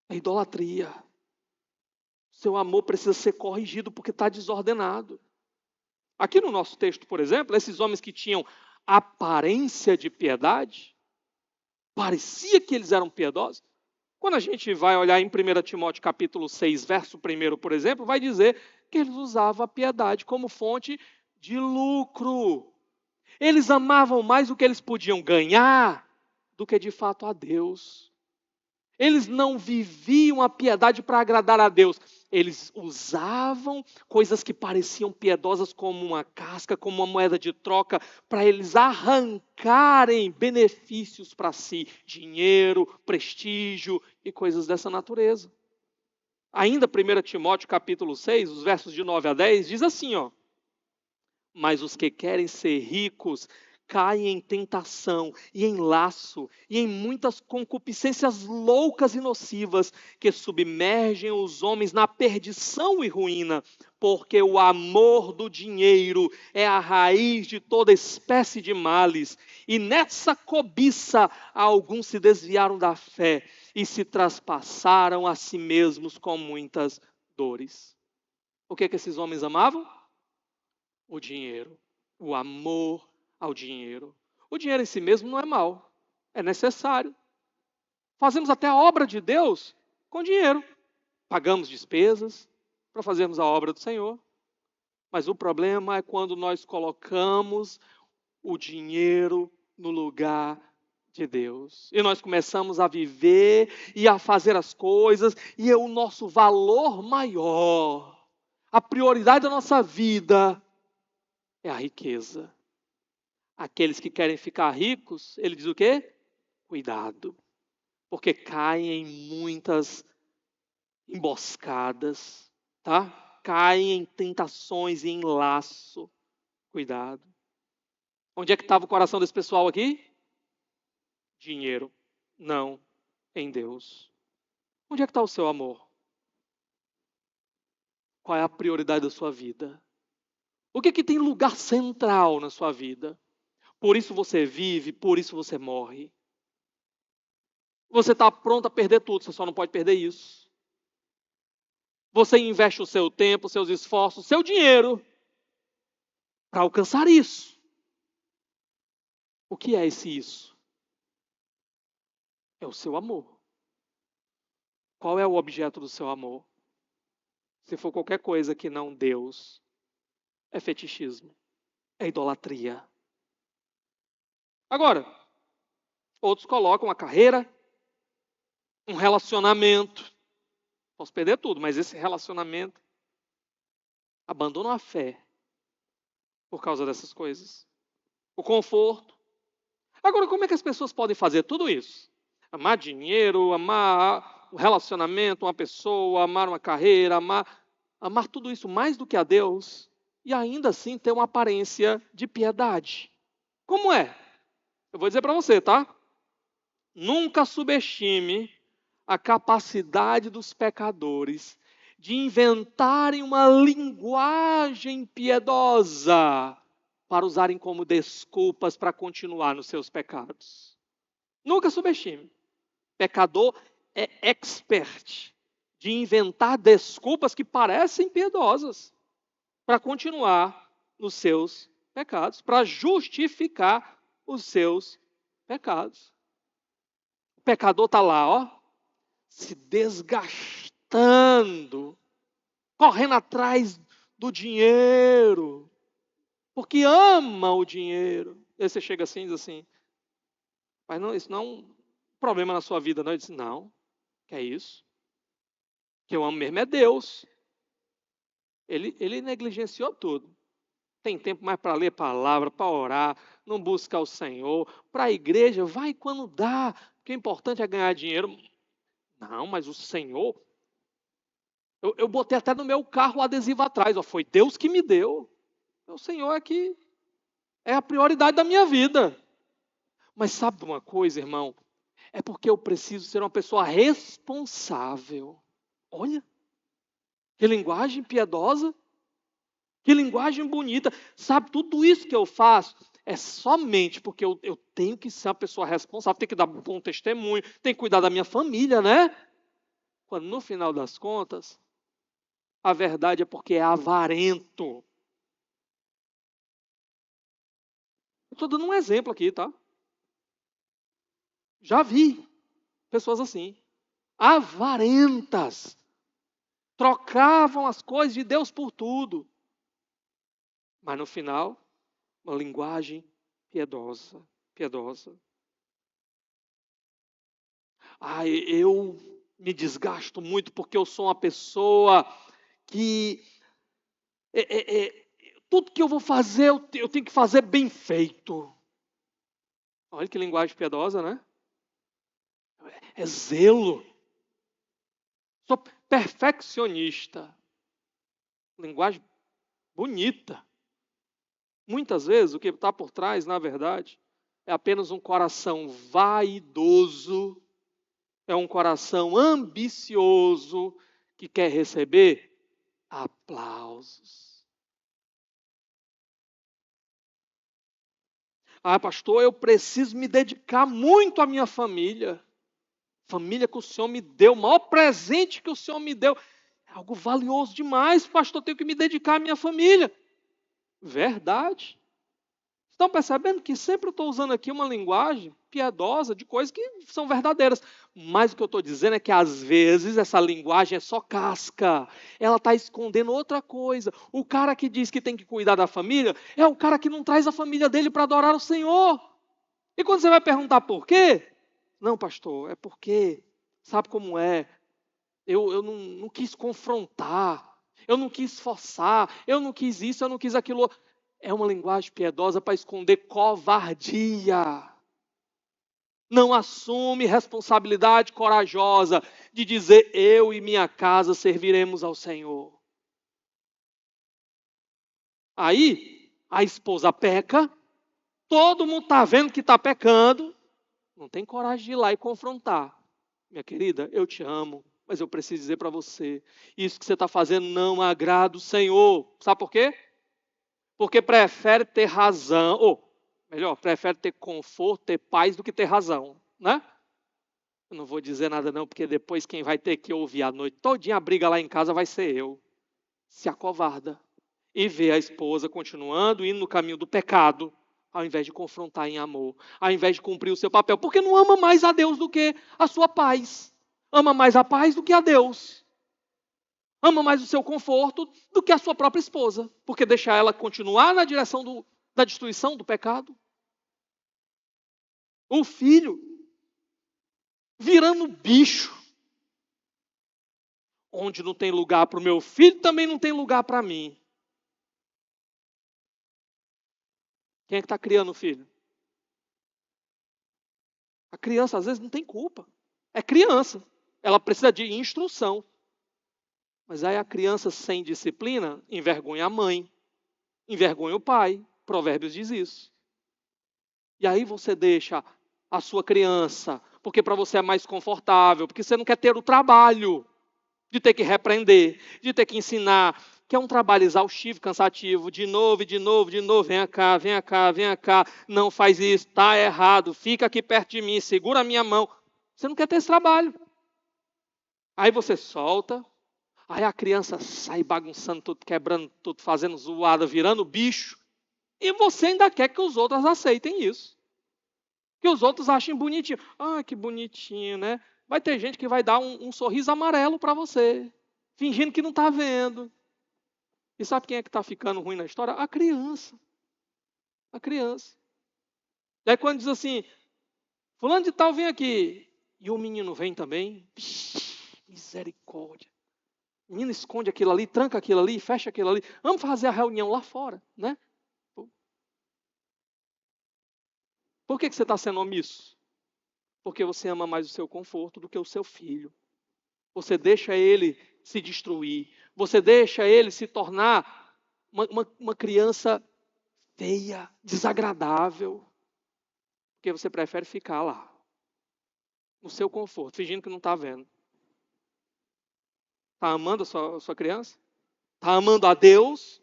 é idolatria. Seu amor precisa ser corrigido porque está desordenado. Aqui no nosso texto, por exemplo, esses homens que tinham aparência de piedade, parecia que eles eram piedosos. Quando a gente vai olhar em 1 Timóteo capítulo 6, verso 1, por exemplo, vai dizer que eles usavam a piedade como fonte de lucro. Eles amavam mais o que eles podiam ganhar do que de fato a Deus. Eles não viviam a piedade para agradar a Deus. Eles usavam coisas que pareciam piedosas como uma casca, como uma moeda de troca, para eles arrancarem benefícios para si, dinheiro, prestígio e coisas dessa natureza. Ainda 1 Timóteo capítulo 6, os versos de 9 a 10, diz assim, ó: mas os que querem ser ricos caem em tentação e em laço e em muitas concupiscências loucas e nocivas que submergem os homens na perdição e ruína, porque o amor do dinheiro é a raiz de toda espécie de males. E nessa cobiça alguns se desviaram da fé e se traspassaram a si mesmos com muitas dores. O que esses homens amavam? O dinheiro, o amor ao dinheiro. O dinheiro em si mesmo não é mau, é necessário. Fazemos até a obra de Deus com dinheiro. Pagamos despesas para fazermos a obra do Senhor. Mas o problema é quando nós colocamos o dinheiro no lugar de Deus. E nós começamos a viver e a fazer as coisas, e é o nosso valor maior, a prioridade da nossa vida é a riqueza. Aqueles que querem ficar ricos, ele diz o quê? Cuidado, porque caem em muitas emboscadas, tá? Caem em tentações e em laço. Cuidado. Onde é que estava o coração desse pessoal aqui? Dinheiro. Não, em Deus. Onde é que está o seu amor? Qual é a prioridade da sua vida? O que tem lugar central na sua vida? Por isso você vive, por isso você morre. Você está pronto a perder tudo, você só não pode perder isso. Você investe o seu tempo, os seus esforços, o seu dinheiro para alcançar isso. O que é esse isso? É o seu amor. Qual é o objeto do seu amor? Se for qualquer coisa que não Deus, é fetichismo, é idolatria. Agora, outros colocam a carreira, um relacionamento. Posso perder tudo, mas esse relacionamento abandona a fé por causa dessas coisas. O conforto. Agora, como é que as pessoas podem fazer tudo isso? Amar dinheiro, amar um relacionamento, uma pessoa, amar uma carreira, amar tudo isso mais do que a Deus e ainda assim ter uma aparência de piedade. Como é? Eu vou dizer para você, tá? Nunca subestime a capacidade dos pecadores de inventarem uma linguagem piedosa para usarem como desculpas para continuar nos seus pecados. Nunca subestime. Pecador é expert de inventar desculpas que parecem piedosas para continuar nos seus pecados, para justificar os seus pecados. O pecador está lá, ó, se desgastando correndo atrás do dinheiro, porque ama o dinheiro. E aí você chega assim e diz assim, mas não, isso não é um problema na sua vida, não? Ele diz, não, que é isso? Que eu amo mesmo é Deus. Ele negligenciou tudo. Tem tempo mais para ler palavra, para orar, não buscar o Senhor. Para a igreja, vai quando dá, porque o importante é ganhar dinheiro. Não, mas o Senhor... Eu botei até no meu carro o adesivo atrás. Ó, foi Deus que me deu. O Senhor é que é a prioridade da minha vida. Mas sabe de uma coisa, irmão? É porque eu preciso ser uma pessoa responsável. Olha, que linguagem piedosa, que linguagem bonita. Sabe, tudo isso que eu faço é somente porque eu tenho que ser uma pessoa responsável, tenho que dar um bom testemunho, tenho que cuidar da minha família, né? Quando no final das contas, a verdade é porque é avarento. Eu estou dando um exemplo aqui, tá? Já vi pessoas assim, avarentas, trocavam as coisas de Deus por tudo. Mas no final, uma linguagem piedosa, piedosa. Eu me desgasto muito porque eu sou uma pessoa que tudo que eu vou fazer, eu tenho que fazer bem feito. Olha que linguagem piedosa, né? É zelo. Sou perfeccionista. Linguagem bonita. Muitas vezes o que está por trás, na verdade, é apenas um coração vaidoso, é um coração ambicioso que quer receber aplausos. Pastor, eu preciso me dedicar muito à minha família. Família que o Senhor me deu, o maior presente que o Senhor me deu. É algo valioso demais, pastor, eu tenho que me dedicar à minha família. Verdade. Estão percebendo que sempre eu estou usando aqui uma linguagem piedosa de coisas que são verdadeiras. Mas o que eu estou dizendo é que às vezes essa linguagem é só casca. Ela está escondendo outra coisa. O cara que diz que tem que cuidar da família é o cara que não traz a família dele para adorar o Senhor. E quando você vai perguntar por quê? Não, pastor, é porque, sabe como é? Eu não quis confrontar. Eu não quis forçar. Eu não quis isso, eu não quis aquilo. É uma linguagem piedosa para esconder covardia. Não assume responsabilidade corajosa de dizer eu e minha casa serviremos ao Senhor. Aí, a esposa peca, todo mundo está vendo que está pecando, não tem coragem de ir lá e confrontar. Minha querida, eu te amo, mas eu preciso dizer para você, isso que você está fazendo não agrada o Senhor. Sabe por quê? Porque prefere ter razão, ou melhor, prefere ter conforto, ter paz do que ter razão, né? Eu não vou dizer nada não, porque depois quem vai ter que ouvir a noite todinha a briga lá em casa vai ser eu. Se acovarda e vê a esposa continuando, indo no caminho do pecado, ao invés de confrontar em amor, ao invés de cumprir o seu papel, porque não ama mais a Deus do que a sua paz. Ama mais a paz do que a Deus. Ama mais o seu conforto do que a sua própria esposa, porque deixar ela continuar na direção da destruição, do pecado. O filho virando bicho. Onde não tem lugar para o meu filho, também não tem lugar para mim. Quem é que está criando o filho? A criança às vezes não tem culpa. É criança. Ela precisa de instrução. Mas aí a criança sem disciplina envergonha a mãe, envergonha o pai. Provérbios diz isso. E aí você deixa a sua criança, porque para você é mais confortável, porque você não quer ter o trabalho de ter que repreender, de ter que ensinar, que é um trabalho exaustivo, cansativo, de novo, de novo, de novo, vem cá, vem cá, vem cá, não faz isso, está errado, fica aqui perto de mim, segura a minha mão. Você não quer ter esse trabalho. Aí você solta, aí a criança sai bagunçando tudo, quebrando tudo, fazendo zoada, virando bicho, e você ainda quer que os outros aceitem isso. Que os outros achem bonitinho. Que bonitinho, né? Vai ter gente que vai dar um sorriso amarelo para você. fingindo que não está vendo. E sabe quem é que está ficando ruim na história? A criança. A criança. E aí quando diz assim, fulano de tal vem aqui, e o menino vem também, misericórdia. O menino esconde aquilo ali, tranca aquilo ali, fecha aquilo ali. Vamos fazer a reunião lá fora, né? Por que você está sendo omisso? Porque você ama mais o seu conforto do que o seu filho. Você deixa ele se destruir. Você deixa ele se tornar uma criança feia, desagradável. Porque você prefere ficar lá, no seu conforto, fingindo que não está vendo. Está amando a sua criança? Está amando a Deus,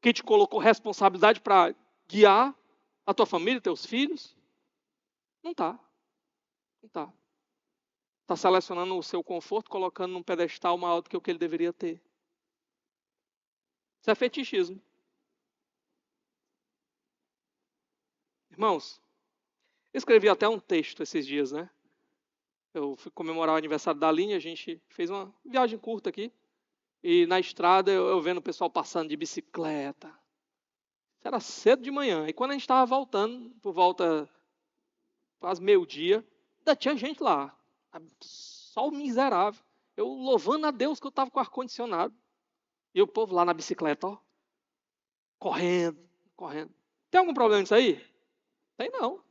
que te colocou responsabilidade para guiar a tua família, teus filhos? Não está. Não está. Está selecionando o seu conforto, colocando num pedestal maior do que o que ele deveria ter. Isso é fetichismo. Irmãos, eu escrevi até um texto esses dias, né? Eu fui comemorar o aniversário da Aline, a gente fez uma viagem curta aqui. E na estrada eu vendo o pessoal passando de bicicleta. Isso era cedo de manhã. E quando a gente estava voltando, por volta quase meio-dia, ainda tinha gente lá. Só o miserável. Eu louvando a Deus que eu estava com ar-condicionado. E o povo lá na bicicleta, ó. Correndo, correndo. Tem algum problema nisso aí? Tem não.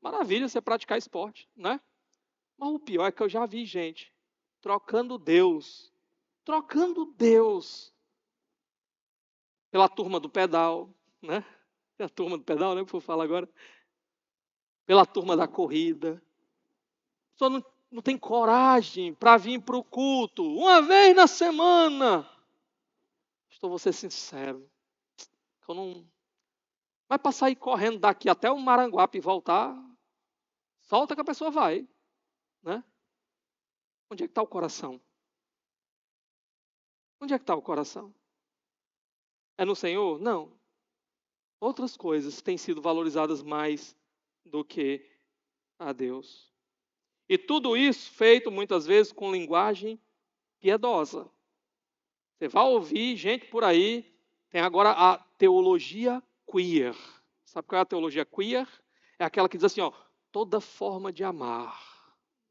Maravilha você praticar esporte, né? Mas o pior é que eu já vi gente trocando Deus pela turma do pedal, né? A turma do pedal, né? Que eu falo agora. Pela turma da corrida. Só não tem coragem para vir para o culto uma vez na semana. Vou ser sincero. Eu não. Mas para sair correndo daqui até o Maranguape e voltar, solta que a pessoa vai, né? Onde é que está o coração? Onde é que está o coração? É no Senhor? Não. Outras coisas têm sido valorizadas mais do que a Deus. E tudo isso feito muitas vezes com linguagem piedosa. Você vai ouvir gente por aí, tem agora a teologia queer. Sabe qual é a teologia queer? É aquela que diz assim, ó, toda forma de amar.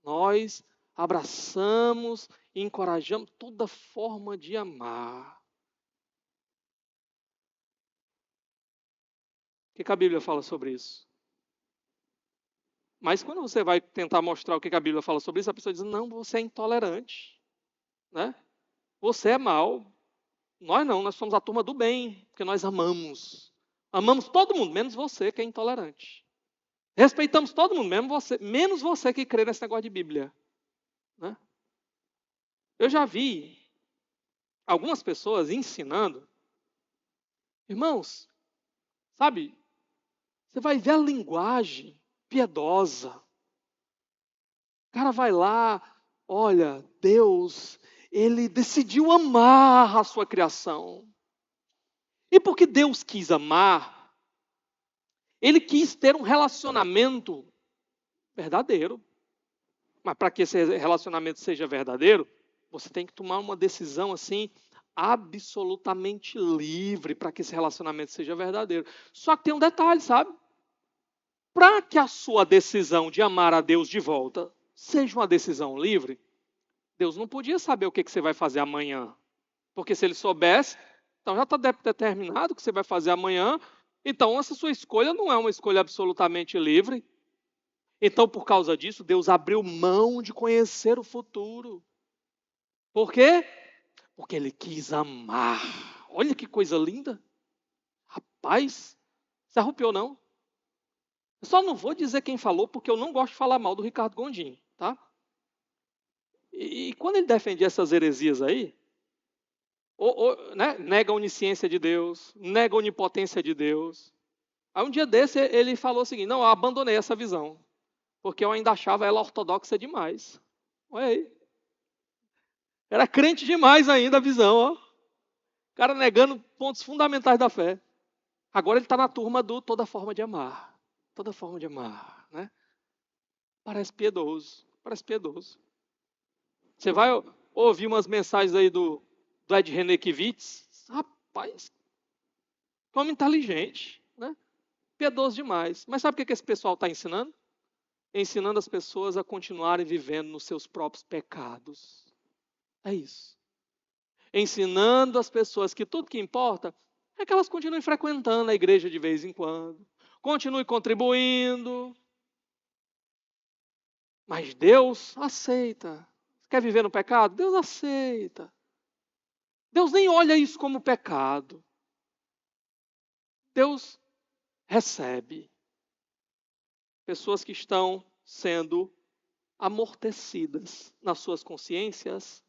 Nós abraçamos e encorajamos toda forma de amar. O que a Bíblia fala sobre isso? Mas quando você vai tentar mostrar o que a Bíblia fala sobre isso, a pessoa diz, não, você é intolerante. Né? Você é mau. Nós não, nós somos a turma do bem, porque nós amamos. Amamos todo mundo, menos você que é intolerante. Respeitamos todo mundo, menos você que crê nesse negócio de Bíblia. Né? Eu já vi algumas pessoas ensinando, irmãos, sabe, você vai ver a linguagem piedosa. O cara vai lá, olha, Deus, ele decidiu amar a sua criação. E porque Deus quis amar, ele quis ter um relacionamento verdadeiro. Mas para que esse relacionamento seja verdadeiro, você tem que tomar uma decisão assim, absolutamente livre para que esse relacionamento seja verdadeiro. Só que tem um detalhe, sabe? Para que a sua decisão de amar a Deus de volta seja uma decisão livre, Deus não podia saber o que você vai fazer amanhã. Porque se ele soubesse, então já está determinado o que você vai fazer amanhã. Então essa sua escolha não é uma escolha absolutamente livre. Então, por causa disso, Deus abriu mão de conhecer o futuro. Por quê? Porque Ele quis amar. Olha que coisa linda. Rapaz, se arrupiou não? Eu só não vou dizer quem falou, porque eu não gosto de falar mal do Ricardo Gondim, tá? E quando ele defendia essas heresias aí, né, nega a onisciência de Deus, nega a onipotência de Deus. Aí um dia desse ele falou o seguinte, não, eu abandonei essa visão, porque eu ainda achava ela ortodoxa demais. Olha aí. Era crente demais ainda a visão, ó. O cara negando pontos fundamentais da fé. Agora ele está na turma do toda forma de amar. Toda forma de amar, né? Parece piedoso, parece piedoso. Você vai ouvir umas mensagens aí do do Ed Renekiewicz. Rapaz, que homem inteligente, né? Piedoso demais. Mas sabe o que esse pessoal está ensinando? Ensinando as pessoas a continuarem vivendo nos seus próprios pecados. É isso. Ensinando as pessoas que tudo que importa é que elas continuem frequentando a igreja de vez em quando, continuem contribuindo. Mas Deus aceita. Quer viver no pecado? Deus aceita. Deus nem olha isso como pecado. Deus recebe pessoas que estão sendo amortecidas nas suas consciências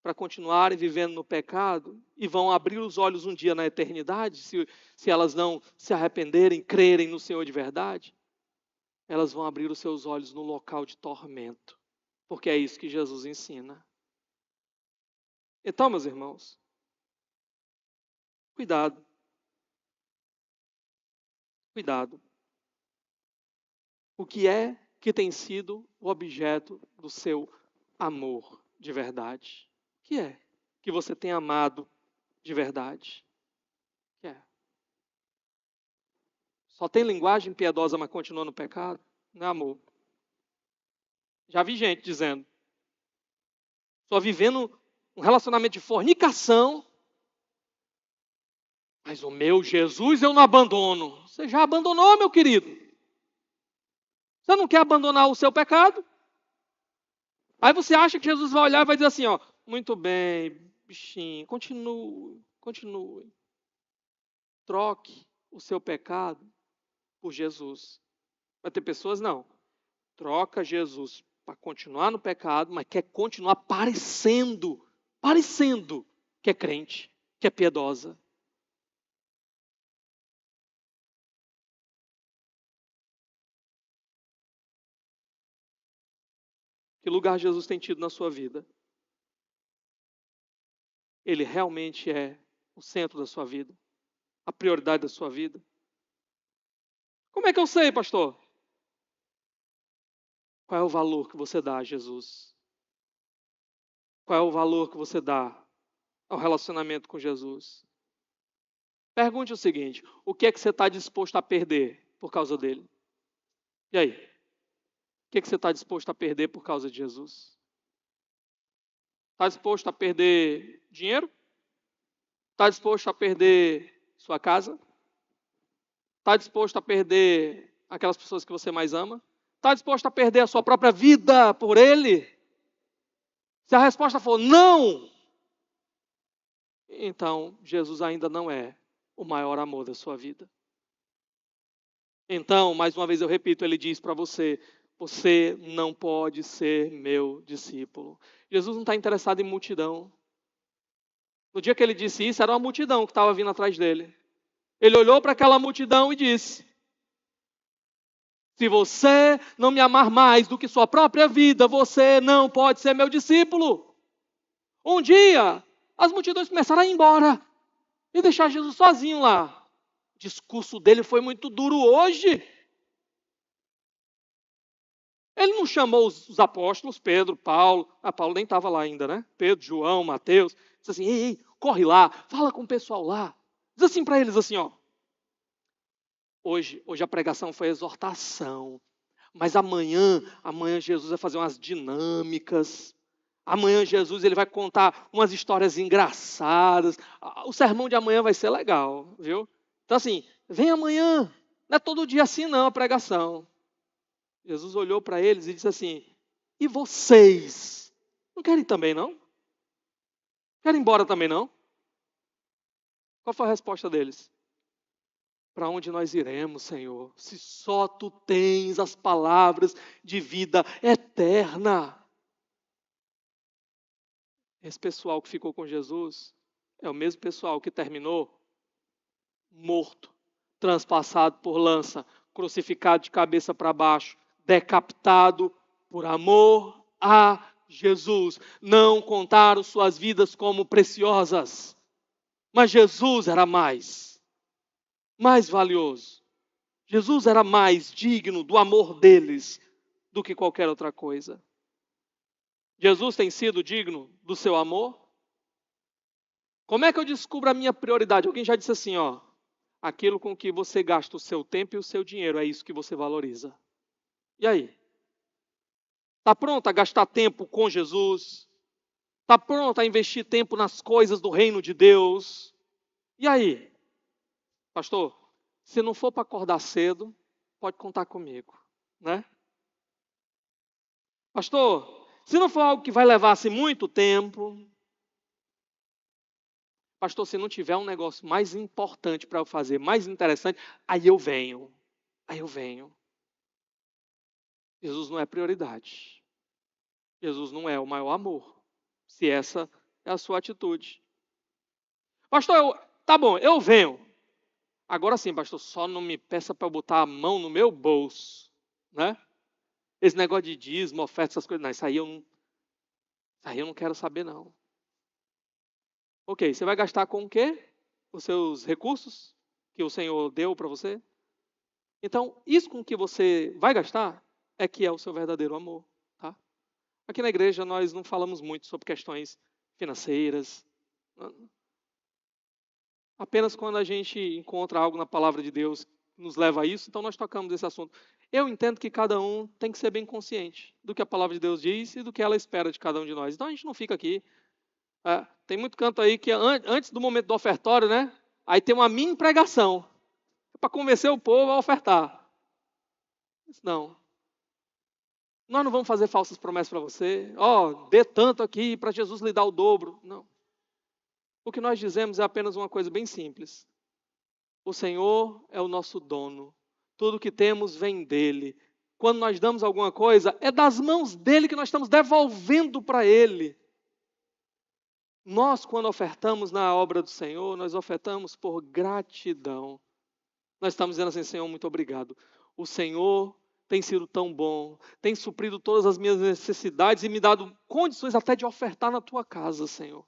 para continuarem vivendo no pecado e vão abrir os olhos um dia na eternidade, se elas não se arrependerem, crerem no Senhor de verdade, elas vão abrir os seus olhos no local de tormento, porque é isso que Jesus ensina. Então, meus irmãos, cuidado. Cuidado. O que é que tem sido o objeto do seu amor de verdade? O que é que você tem amado de verdade? O que é? Só tem linguagem piedosa, mas continua no pecado? Não é amor. Já vi gente dizendo, só vivendo um relacionamento de fornicação, mas o meu Jesus eu não abandono. Você já abandonou, meu querido? Você não quer abandonar o seu pecado? Aí você acha que Jesus vai olhar e vai dizer assim, ó, muito bem, bichinho, continue. Troque o seu pecado por Jesus. Vai ter pessoas, não. Troca Jesus para continuar no pecado, mas quer continuar parecendo que é crente, que é piedosa. Que lugar Jesus tem tido na sua vida? Ele realmente é o centro da sua vida? A prioridade da sua vida? Como é que eu sei, pastor? Qual é o valor que você dá a Jesus? Qual é o valor que você dá ao relacionamento com Jesus? Pergunte o seguinte, o que é que você está disposto a perder por causa dele? E aí? O que é que você está disposto a perder por causa de Jesus? Está disposto a perder dinheiro? Está disposto a perder sua casa? Está disposto a perder aquelas pessoas que você mais ama? Está disposto a perder a sua própria vida por ele? Se a resposta for não, então Jesus ainda não é o maior amor da sua vida. Então, mais uma vez eu repito, ele diz para você, você não pode ser meu discípulo. Jesus não está interessado em multidão. No dia que ele disse isso, era uma multidão que estava vindo atrás dele. Ele olhou para aquela multidão e disse, se você não me amar mais do que sua própria vida, você não pode ser meu discípulo. Um dia, as multidões começaram a ir embora e deixar Jesus sozinho lá. O discurso dele foi muito duro hoje. Ele não chamou os apóstolos, Pedro, Paulo. Paulo nem estava lá ainda, né? Pedro, João, Mateus. Disse assim, ei, corre lá, fala com o pessoal lá. Diz assim para eles assim, ó. Hoje a pregação foi exortação. Mas amanhã Jesus vai fazer umas dinâmicas. Amanhã Jesus ele vai contar umas histórias engraçadas. O sermão de amanhã vai ser legal, viu? Então assim, vem amanhã. Não é todo dia assim não a pregação. Jesus olhou para eles e disse assim, e vocês? Não querem também não? Querem ir embora também não? Qual foi a resposta deles? Para onde nós iremos, Senhor? Se só Tu tens as palavras de vida eterna. Esse pessoal que ficou com Jesus é o mesmo pessoal que terminou morto, transpassado por lança, crucificado de cabeça para baixo, decapitado por amor a Jesus. Não contaram suas vidas como preciosas, mas Jesus era mais valioso. Jesus era mais digno do amor deles do que qualquer outra coisa. Jesus tem sido digno do seu amor? Como é que eu descubro a minha prioridade? Alguém já disse assim, ó, aquilo com que você gasta o seu tempo e o seu dinheiro, é isso que você valoriza. E aí? Está pronto a gastar tempo com Jesus? Está pronto a investir tempo nas coisas do reino de Deus? E aí? Pastor, se não for para acordar cedo, pode contar comigo, né? Pastor, se não for algo que vai levar assim, muito tempo, pastor, se não tiver um negócio mais importante para eu fazer, mais interessante, aí eu venho. Aí eu venho. Jesus não é prioridade. Jesus não é o maior amor, se essa é a sua atitude. Pastor, tá bom, eu venho. Agora sim, pastor, só não me peça para eu botar a mão no meu bolso, né? Esse negócio de dízimo, oferta, essas coisas, não, isso aí eu não quero saber, não. Ok, você vai gastar com o quê? Os seus recursos que o Senhor deu para você? Então, isso com que você vai gastar é que é o seu verdadeiro amor, tá? Aqui na igreja nós não falamos muito sobre questões financeiras. Apenas quando a gente encontra algo na palavra de Deus que nos leva a isso, então nós tocamos esse assunto. Eu entendo que cada um tem que ser bem consciente do que a palavra de Deus diz e do que ela espera de cada um de nós. Então a gente não fica aqui. Tem muito canto aí que antes do momento do ofertório, né? Aí tem uma mini pregação para convencer o povo a ofertar. Não. Nós não vamos fazer falsas promessas para você. Dê tanto aqui para Jesus lhe dar o dobro. Não. O que nós dizemos é apenas uma coisa bem simples. O Senhor é o nosso dono. Tudo que temos vem dele. Quando nós damos alguma coisa, é das mãos dele que nós estamos devolvendo para ele. Nós, quando ofertamos na obra do Senhor, nós ofertamos por gratidão. Nós estamos dizendo assim, Senhor, muito obrigado. O Senhor tem sido tão bom, tem suprido todas as minhas necessidades e me dado condições até de ofertar na tua casa, Senhor.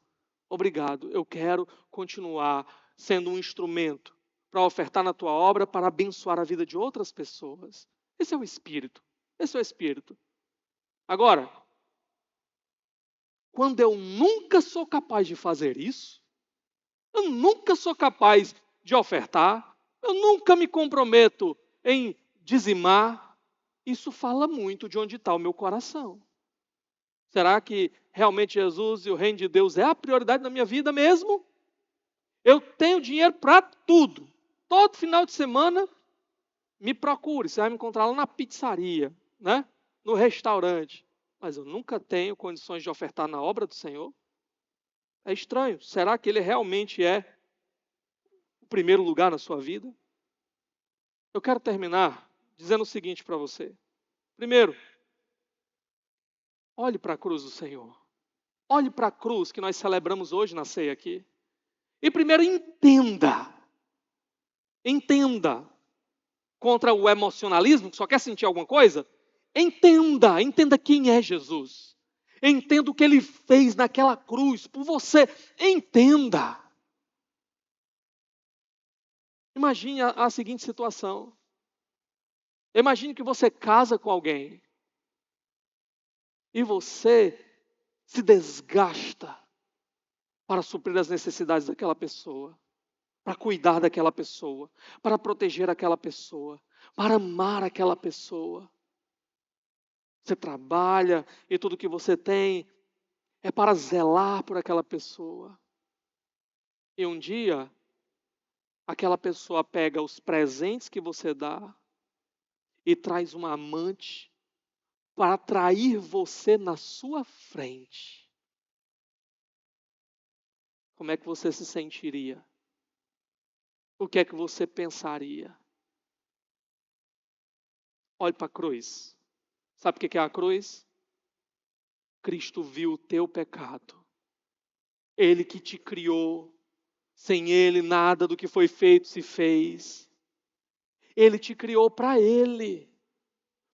Obrigado. Eu quero continuar sendo um instrumento para ofertar na tua obra, para abençoar a vida de outras pessoas. Esse é o Espírito. Esse é o Espírito. Agora, quando eu nunca sou capaz de fazer isso, eu nunca sou capaz de ofertar, eu nunca me comprometo em dizimar, isso fala muito de onde está o meu coração. Será que realmente Jesus e o reino de Deus é a prioridade na minha vida mesmo? Eu tenho dinheiro para tudo. Todo final de semana, me procure. Você vai me encontrar lá na pizzaria, né? No restaurante. Mas eu nunca tenho condições de ofertar na obra do Senhor. É estranho. Será que Ele realmente é o primeiro lugar na sua vida? Eu quero terminar dizendo o seguinte para você. Primeiro, olhe para a cruz do Senhor. Olhe para a cruz que nós celebramos hoje na ceia aqui. E primeiro entenda. Entenda. Contra o emocionalismo, que só quer sentir alguma coisa. Entenda quem é Jesus. Entenda o que Ele fez naquela cruz por você. Entenda. Imagine a seguinte situação. Imagine que você casa com alguém. E você se desgasta para suprir as necessidades daquela pessoa. Para cuidar daquela pessoa. Para proteger aquela pessoa. Para amar aquela pessoa. Você trabalha e tudo que você tem é para zelar por aquela pessoa. E um dia, aquela pessoa pega os presentes que você dá e traz uma amante para atrair você na sua frente. Como é que você se sentiria? O que é que você pensaria? Olhe para a cruz. Sabe o que é a cruz? Cristo viu o teu pecado. Ele que te criou. Sem Ele, nada do que foi feito se fez. Ele te criou para Ele.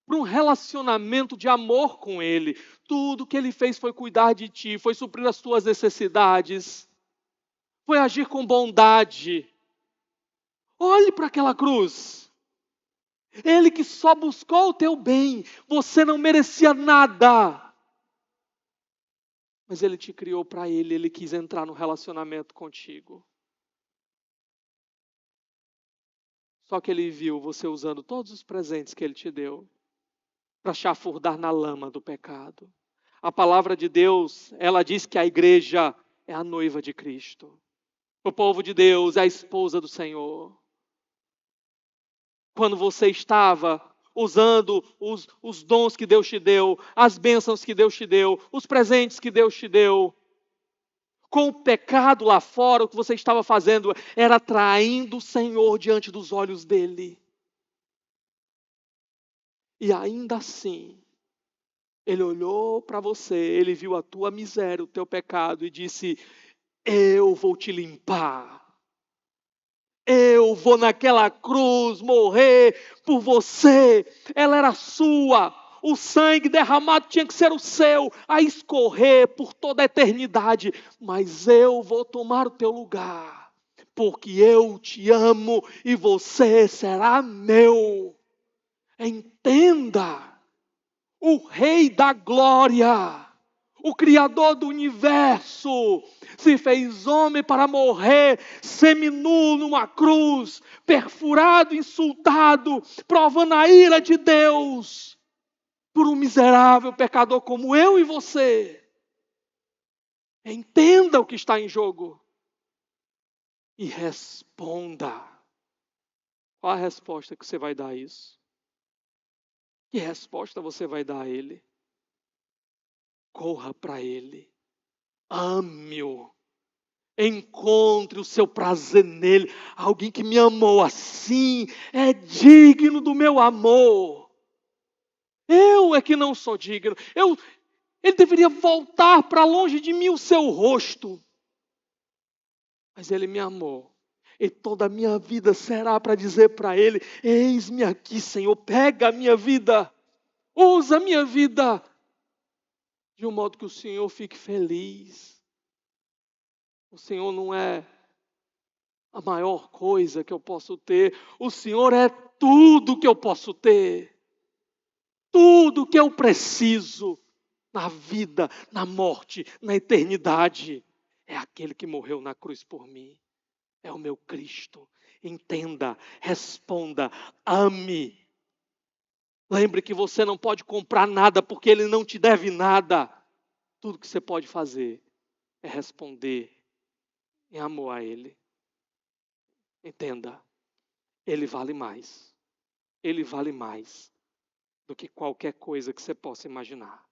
Para um relacionamento de amor com Ele. Tudo que Ele fez foi cuidar de ti, foi suprir as tuas necessidades. Foi agir com bondade. Olhe para aquela cruz. Ele que só buscou o teu bem. Você não merecia nada. Mas Ele te criou para Ele, Ele quis entrar no relacionamento contigo. Só que Ele viu você usando todos os presentes que Ele te deu para chafurdar na lama do pecado. A palavra de Deus, ela diz que a igreja é a noiva de Cristo. O povo de Deus é a esposa do Senhor. Quando você estava usando os dons que Deus te deu, as bênçãos que Deus te deu, os presentes que Deus te deu, com o pecado lá fora, o que você estava fazendo era traindo o Senhor diante dos olhos dele. E ainda assim, Ele olhou para você, Ele viu a tua miséria, o teu pecado e disse: eu vou te limpar. Eu vou naquela cruz morrer por você. Ela era sua. O sangue derramado tinha que ser o seu, a escorrer por toda a eternidade. Mas eu vou tomar o teu lugar, porque eu te amo e você será meu. Entenda, o Rei da Glória, o Criador do universo, se fez homem para morrer seminu numa cruz, perfurado, insultado, provando a ira de Deus por um miserável pecador como eu e você. Entenda o que está em jogo e responda. Qual a resposta que você vai dar a isso? Que resposta você vai dar a Ele? Corra para Ele. Ame-o. Encontre o seu prazer nele. Alguém que me amou assim é digno do meu amor. Eu é que não sou digno. Ele deveria voltar para longe de mim o seu rosto. Mas ele me amou. E toda a minha vida será para dizer para ele: eis-me aqui, Senhor, pega a minha vida. Usa a minha vida. De um modo que o Senhor fique feliz. O Senhor não é a maior coisa que eu posso ter. O Senhor é tudo que eu posso ter. Tudo que eu preciso na vida, na morte, na eternidade. É aquele que morreu na cruz por mim. É o meu Cristo. Entenda, responda, ame. Lembre que você não pode comprar nada porque Ele não te deve nada. Tudo que você pode fazer é responder em amor a Ele. Entenda, Ele vale mais. Ele vale mais do que qualquer coisa que você possa imaginar.